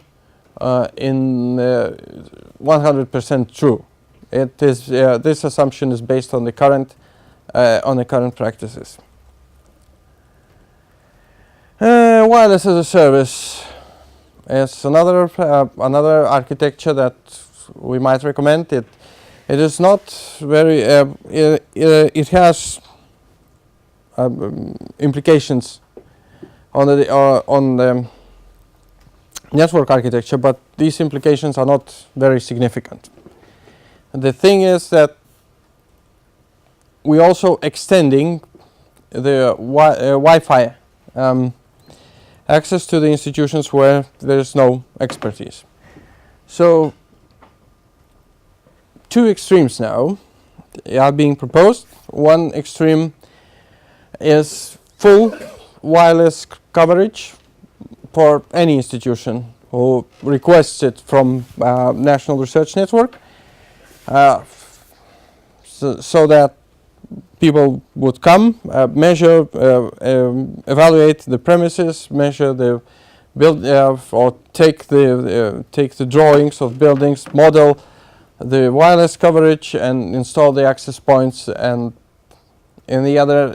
in 100% true. It is this assumption is based on the current practices. Wireless as a service is another architecture that we might recommend. It is not very. It has implications on the network architecture, but these implications are not very significant. The thing is that we also extending the Wi-Fi access to the institutions where there is no expertise. So two extremes now are being proposed. One extreme is full wireless coverage for any institution who requests it from National Research Network, so that people would come, measure, evaluate the premises, measure the build, or take the drawings of buildings, model the wireless coverage, and install the access points. And in the other,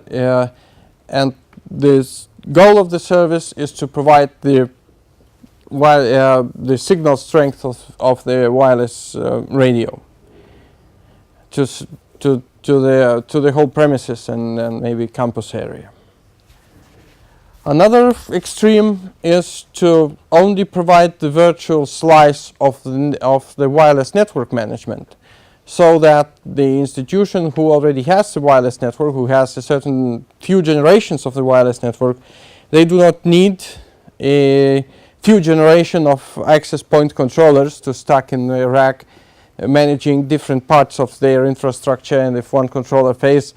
and this goal of the service is to provide the signal strength of the wireless radio to the whole premises and maybe campus area. Another extreme is to only provide the virtual slice of the wireless network management, so that the institution who already has the wireless network, who has a certain few generations of the wireless network, they do not need a few generation of access point controllers to stack in the rack, managing different parts of their infrastructure. And if one controller fails,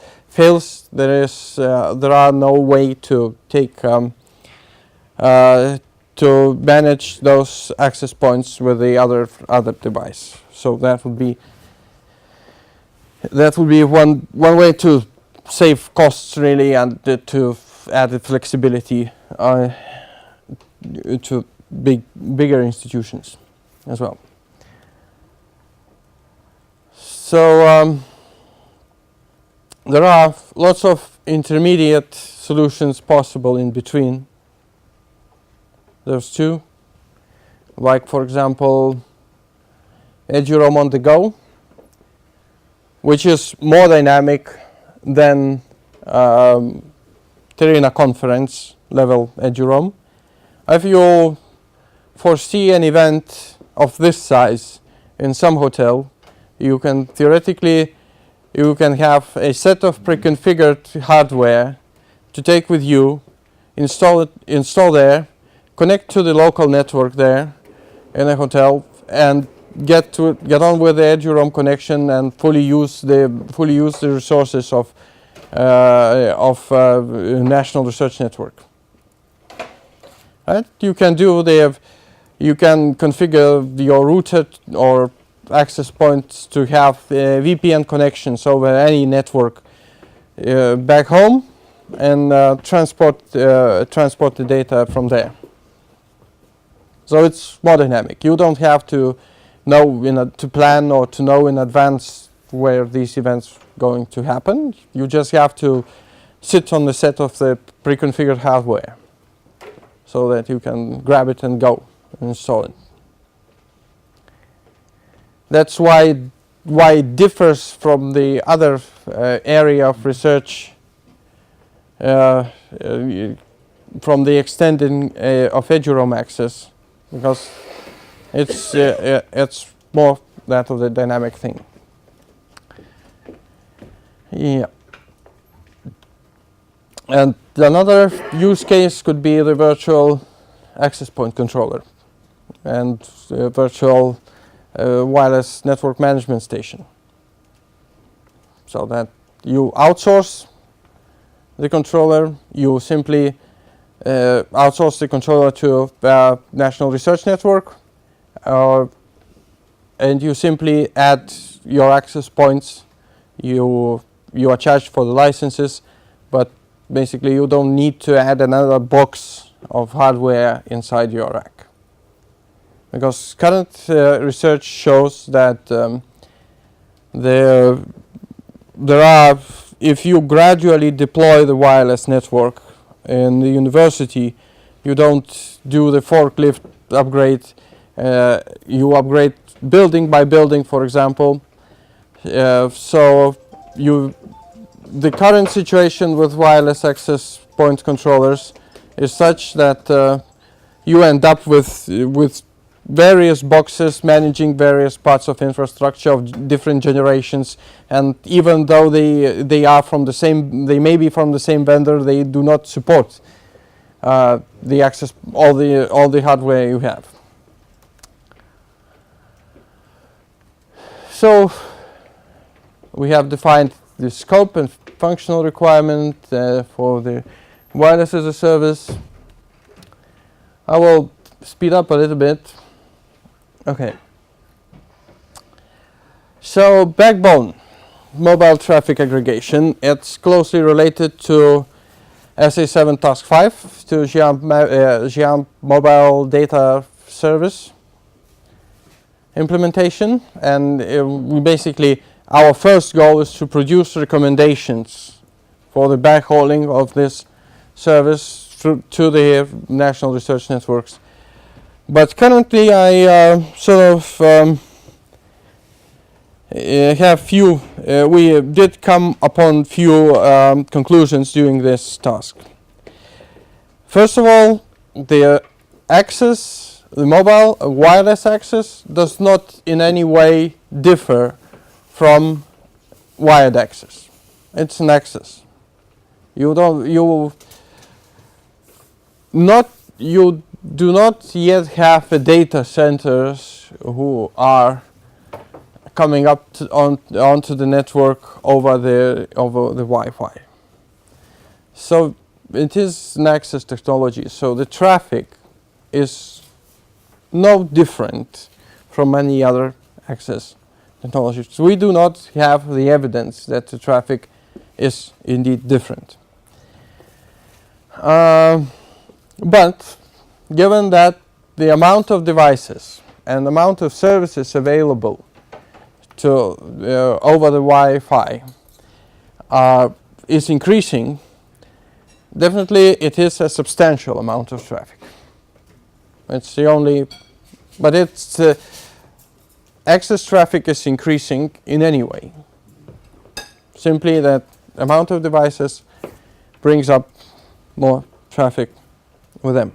there are no way to take to manage those access points with the other device. So that would be one way to save costs really, and to add flexibility to bigger institutions as well. So there are lots of intermediate solutions possible in between those two, like for example eduroam on the go, which is more dynamic than Terina conference level eduroam. If you foresee an event of this size in some hotel, you can theoretically have a set of pre-configured hardware to take with you, install there, connect to the local network there in a hotel, and get on with the eduroam connection and fully use the resources of National Research Network. Right? You can configure your router or access points to have VPN connections over any network back home, and transport the data from there. So it's more dynamic. You don't have to know to plan or to know in advance where these events going to happen. You just have to sit on the set of the pre-configured hardware so that you can grab it and go and install it. That's why it differs from the other area of research, from the extending of eduroam access, because it's more that of the dynamic thing. Yeah. And another use case could be the virtual access point controller and virtual wireless network management station. So that you outsource the controller, you simply outsource the controller to National Research Network, and you simply add your access points. You are charged for the licenses, but basically you don't need to add another box of hardware inside your rack. Because current research shows that there are, if you gradually deploy the wireless network in the university, you don't do the forklift upgrade. You upgrade building by building, for example. So the current situation with wireless access point controllers is such that you end up with various boxes managing various parts of infrastructure of different generations, and even though they may be from the same vendor, they do not support the access, all the hardware you have. So we have defined the scope and functional requirement for the wireless as a service. I will speed up a little bit. Okay. So backbone, mobile traffic aggregation. It's closely related to SA7 Task 5, to GIAMP Mobile Data Service implementation, and we basically, our first goal is to produce recommendations for the backhauling of this service to the national research networks. But currently I have few, we did come upon few conclusions during this task. First of all, the access, the mobile wireless access does not in any way differ from wired access. It's an access. You do not yet have the data centers who are coming up onto the network over the Wi-Fi. So it is an access technology. So the traffic is no different from any other access technology. So we do not have the evidence that the traffic is indeed different. But given that the amount of devices and amount of services available to over the Wi-Fi is increasing, definitely it is a substantial amount of traffic. It's the only, but it's access traffic is increasing in any way. Simply that amount of devices brings up more traffic with them.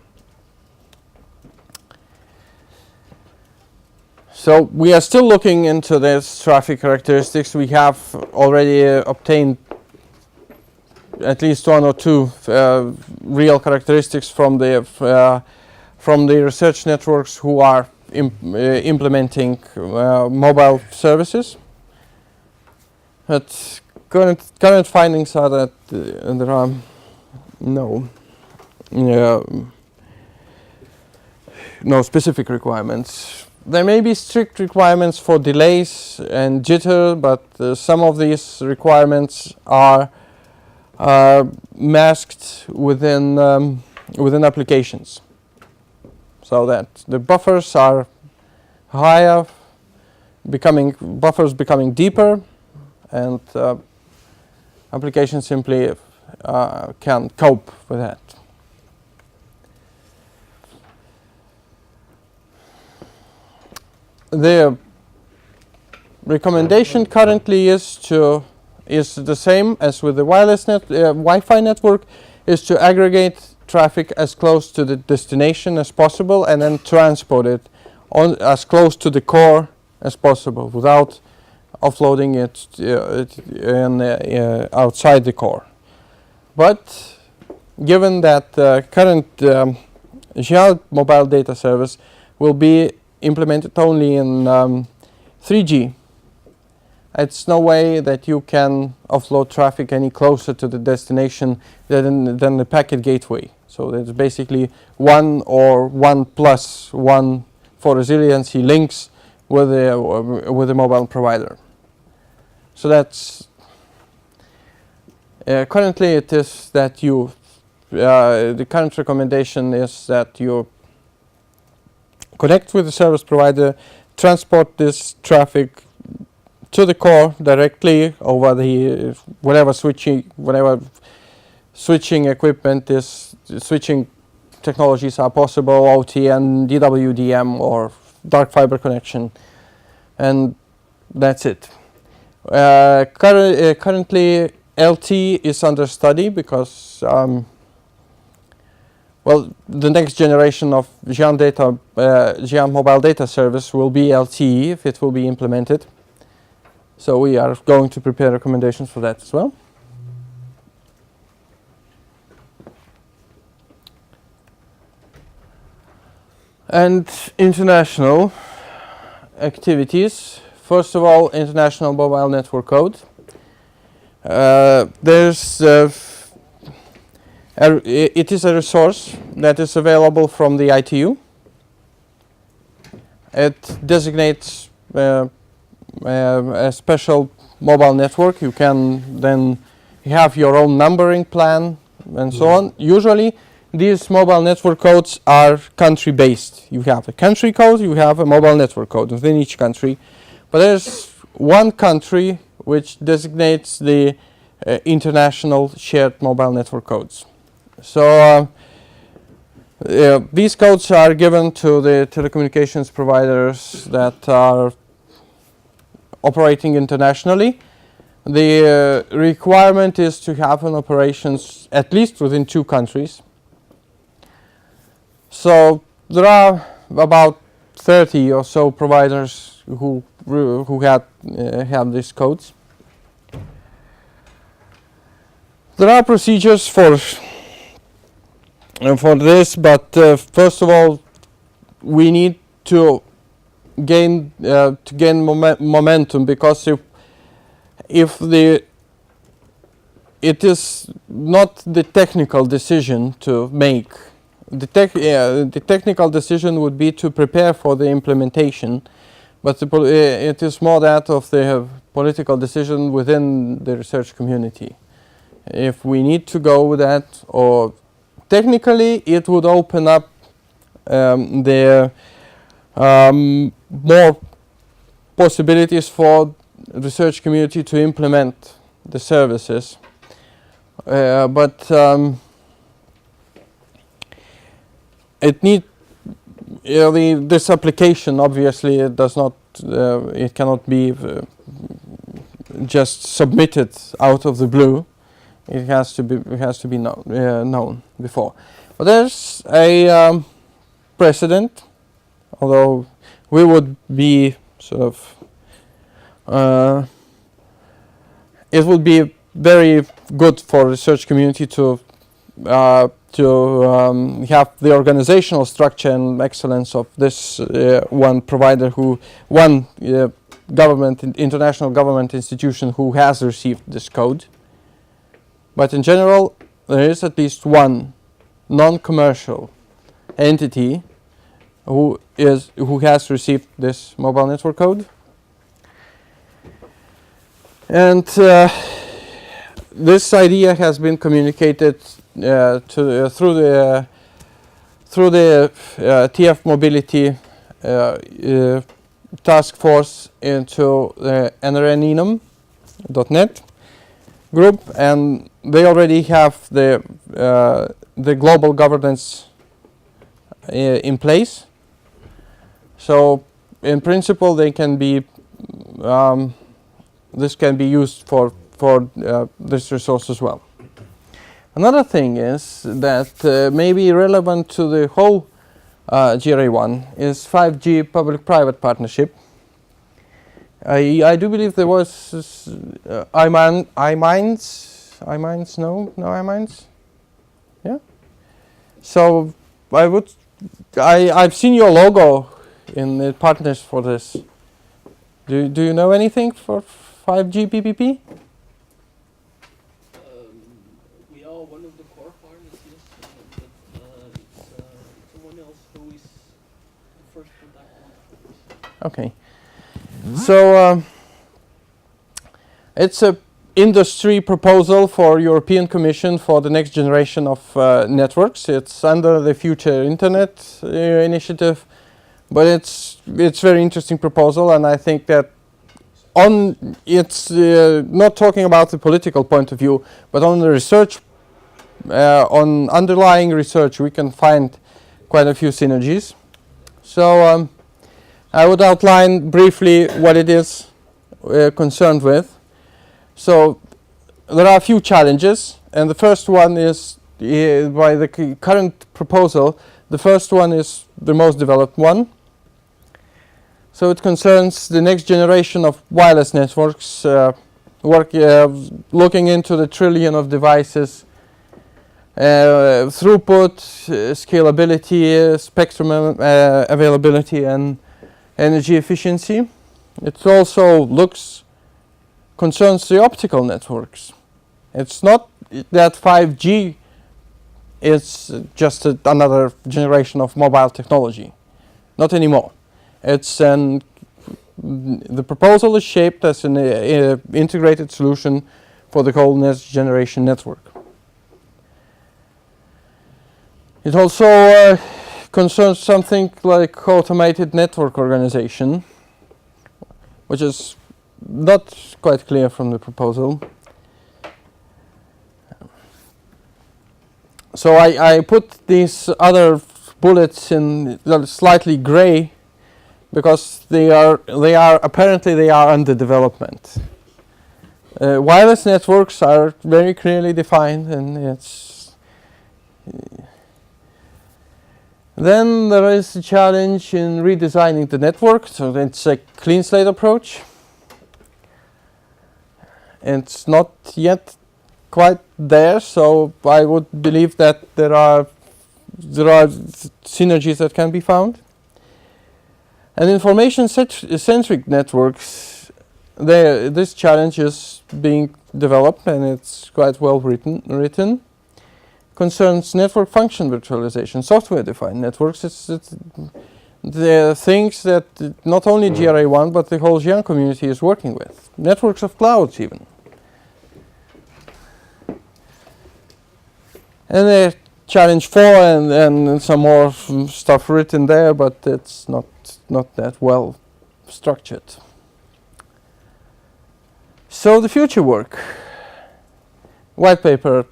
So we are still looking into these traffic characteristics. We have already obtained at least one or two real characteristics from the research networks who are implementing mobile services. But current findings are that there are no specific requirements. There may be strict requirements for delays and jitter, but some of these requirements are masked within applications, so that the buffers are higher, buffers becoming deeper, and applications simply can cope with that. The recommendation currently is the same as with the wireless Wi-Fi network, is to aggregate traffic as close to the destination as possible and then transport it on as close to the core as possible without offloading it outside the core. But given that current GEA mobile data service will be implemented only in 3G, it's no way that you can offload traffic any closer to the destination than the packet gateway. So there's basically one or one plus one for resiliency links with the mobile provider. So that's currently it is that you the current recommendation is that you connect with the service provider, transport this traffic to the core directly over the whatever switching equipment is, switching technologies are possible, OTN, DWDM, or dark fiber connection, and that's it. Currently, LT is under study because the next generation of GEA mobile data service will be LTE if it will be implemented. So we are going to prepare recommendations for that as well. And international activities. First of all, International Mobile Network Code. It is a resource that is available from the ITU. It designates a special mobile network. You can then have your own numbering plan and so on. Usually these mobile network codes are country based. You have a country code, you have a mobile network code within each country. But there's one country which designates the international shared mobile network codes. So these codes are given to the telecommunications providers that are operating internationally. The requirement is to have an operations at least within 2 countries. So there are about 30 or so providers who have these codes. There are procedures for this, but first of all, we need to gain momentum, because if it is not the technical decision to make. The technical decision would be to prepare for the implementation, but it is more that of the political decision within the research community. if we need to go with that, or technically it would open up the more possibilities for research community to implement the services, but it need this application obviously it does not it cannot be just submitted out of the blue. It has to be known before. But there's a precedent, although we would be sort of it would be very good for research community to have the organizational structure and excellence of this one provider one international government institution who has received this code. But in general, there is at least one non-commercial entity who has received this mobile network code. And this idea has been communicated through the TF Mobility task force into the nrninum.net group, and they already have the global governance in place. So in principle, they can be this can be used for this resource as well. Another thing is that may be relevant to the whole GRA1 is 5G public-private partnership. I do believe there was iMinds, yeah. So I've seen your logo in the partners for this. Do you know anything for 5G PPP? We are one of the core partners, yes, but it's someone else who is the first contact point. Okay. So it's a industry proposal for European Commission for the next generation of networks. It's under the Future Internet initiative, but it's very interesting proposal, and I think that it's not talking about the political point of view, but on the research, on underlying research, we can find quite a few synergies. So I would outline briefly what it is concerned with. So there are a few challenges, and the first one is by the current proposal. The first one is the most developed one. So it concerns the next generation of wireless networks, looking into the trillion of devices, throughput, scalability, spectrum availability, and energy efficiency. It also concerns the optical networks. It's not that 5G is just another generation of mobile technology. Not anymore. The proposal is shaped as an integrated solution for the whole next generation network. It also concerns something like automated network organization, which is not quite clear from the proposal. So I put these other bullets in slightly gray because they are apparently under development. Wireless networks are very clearly defined, and then there is a challenge in redesigning the network. So it's a clean slate approach. It's not yet quite there, so I would believe that there are synergies that can be found. And information-centric networks, this challenge is being developed, and it's quite well written. Concerns network function virtualization, software-defined networks. It's the things that not only GRA1 but the whole GIAN community is working with. Networks of clouds even. And a challenge 4 and some more stuff written there, but it's not that well structured. So the future work. White paper,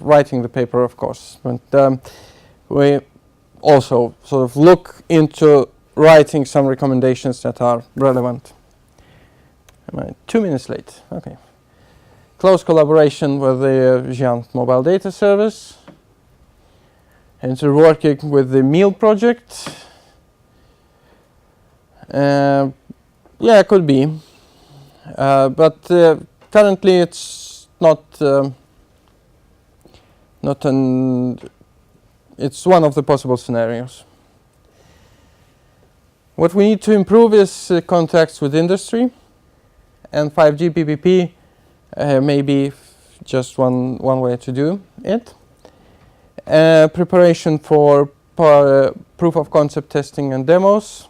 writing the paper, of course, but we also sort of look into writing some recommendations that are relevant. Am I 2 minutes late? Okay. Close collaboration with the Giant Mobile Data Service. And so working with the meal project. Yeah, it could be. But currently it's not it's one of the possible scenarios. What we need to improve is contacts with industry, and 5G PPP may be just one way to do it. Preparation for proof of concept testing and demos.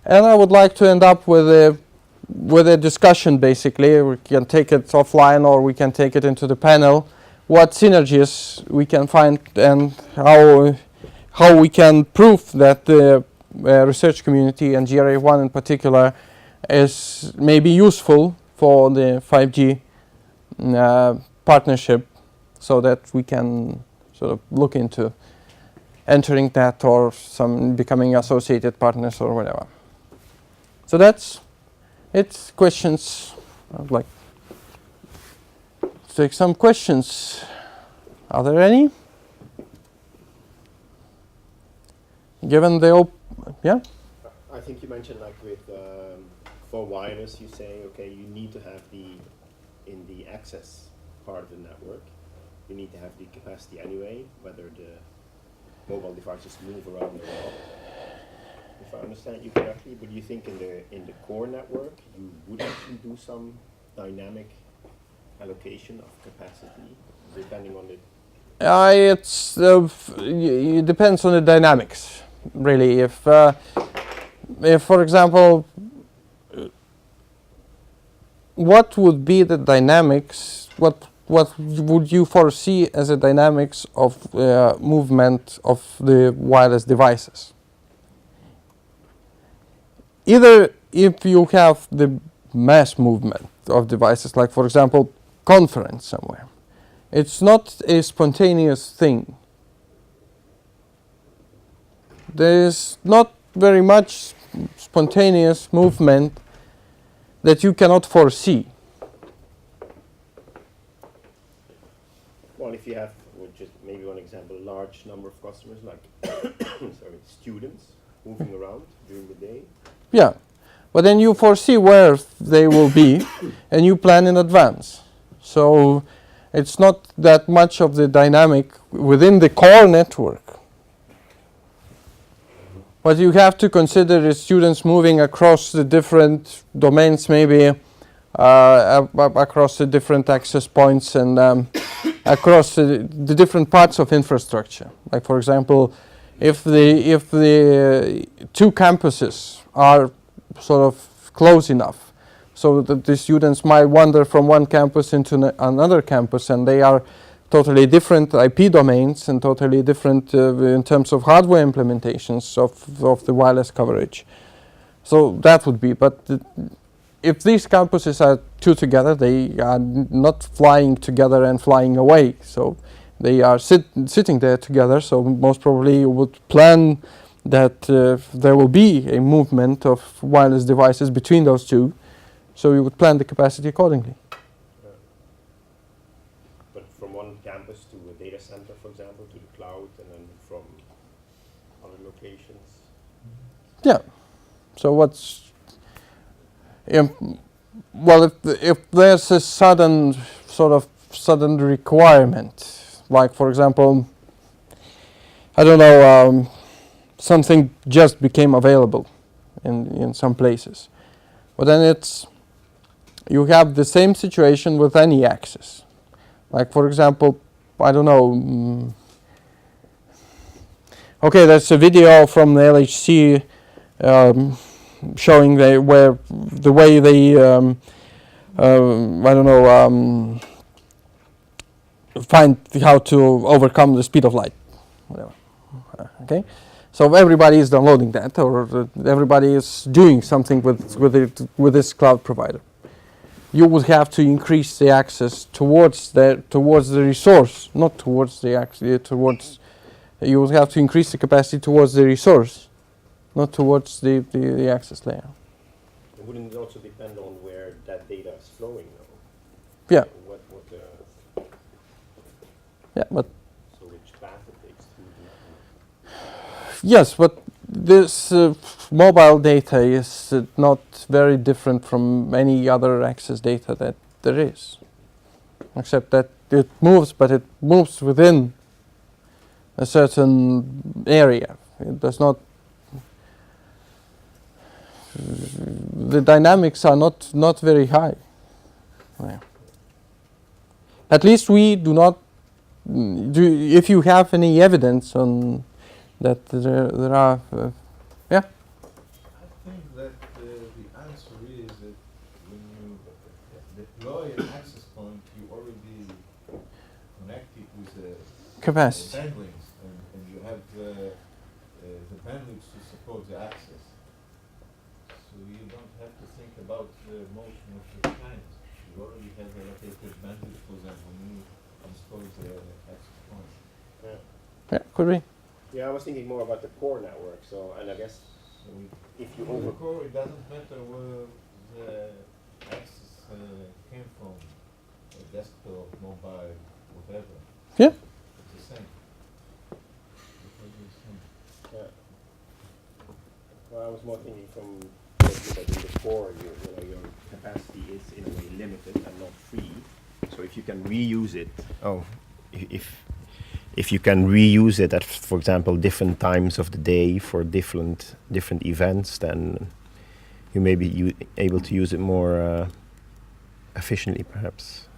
And I would like to end up with a discussion, basically. We can take it offline or we can take it into the panel. What synergies we can find and how we can prove that the research community and GRA1 in particular is maybe useful for the 5G partnership, so that we can sort of look into entering that or some becoming associated partners or whatever. So that's it. Questions? I'd like to take some questions. Are there any? Given the yeah? I think you mentioned like with for wireless, you say okay, you need to have in the access part of the network, you need to have the capacity anyway, whether the mobile devices move around or not. If I understand you correctly, but you think in the core network you would actually do some dynamic allocation of capacity depending on the. It depends on the dynamics, really. If for example, what would be the dynamics? What would you foresee as a dynamics of movement of the wireless devices? Either if you have the mass movement of devices, like for example, conference somewhere, it's not a spontaneous thing. There is not very much spontaneous movement that you cannot foresee. Well, if you have, just maybe one example, a large number of customers, like sorry, students moving around during the day. Yeah, but then you foresee where they will be and you plan in advance. So it's not that much of the dynamic within the core network. What you have to consider is students moving across the different domains, maybe across the different access points and across the different parts of infrastructure. Like for example, if the two campuses are sort of close enough, so that the students might wander from one campus into another campus, and they are totally different IP domains and totally different in terms of hardware implementations of the wireless coverage. So that would be, but if these campuses are two together, they are not flying together and flying away. So they are sitting there together, so most probably you would plan that there will be a movement of wireless devices between those two, so you would plan the capacity accordingly. But from one campus to a data center, for example, to the cloud, and then from other locations? Yeah. So what's... well, if there's a sudden requirement, like for example, I don't know, something just became available in some places, but then you have the same situation with any access. Like for example, I don't know, okay, there's a video from the LHC showing the way they I don't know, find how to overcome the speed of light, whatever. Okay, so everybody is downloading that, or everybody is doing something with this cloud provider. You would have to increase the access towards the resource, not towards the access. You would have to increase the capacity towards the resource, not towards the access layer. Wouldn't it also depend on where that data is flowing, though? Yeah. Yeah, but So which path it takes to yes, but this mobile data is not very different from any other access data that there is, except that it moves, but it moves within a certain area. It does not. The dynamics are not very high. Yeah. At least we do not. If you have any evidence on that there are, yeah. I think that the answer is that when you deploy an access point, you already connect it with the Capacity. bandwidth, and you have the bandwidth to support the access. So you don't have to think about the motion of the client. You already have allocated bandwidth for them when you install the access point. Yeah, could be. Yeah, I was thinking more about the core network. So, and I guess So if you for the over core, it doesn't matter where the access came from, desktop, mobile, whatever. Yeah. It's the same. Because it's the same. Yeah. Well, I was more thinking from that in the core, your capacity is in a way limited and not free. So if you can reuse it, if you can reuse it at, for example, different times of the day for different events, then you may be able to use it more efficiently, perhaps.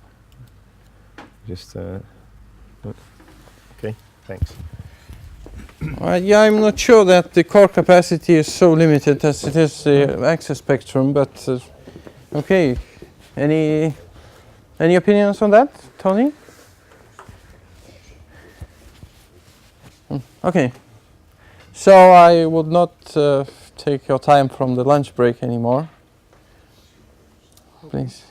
Just okay, thanks. Yeah, I'm not sure that the core capacity is so limited as it is the access spectrum, but okay. Any opinions on that, Tony? Okay. So I would not take your time from the lunch break anymore. Please.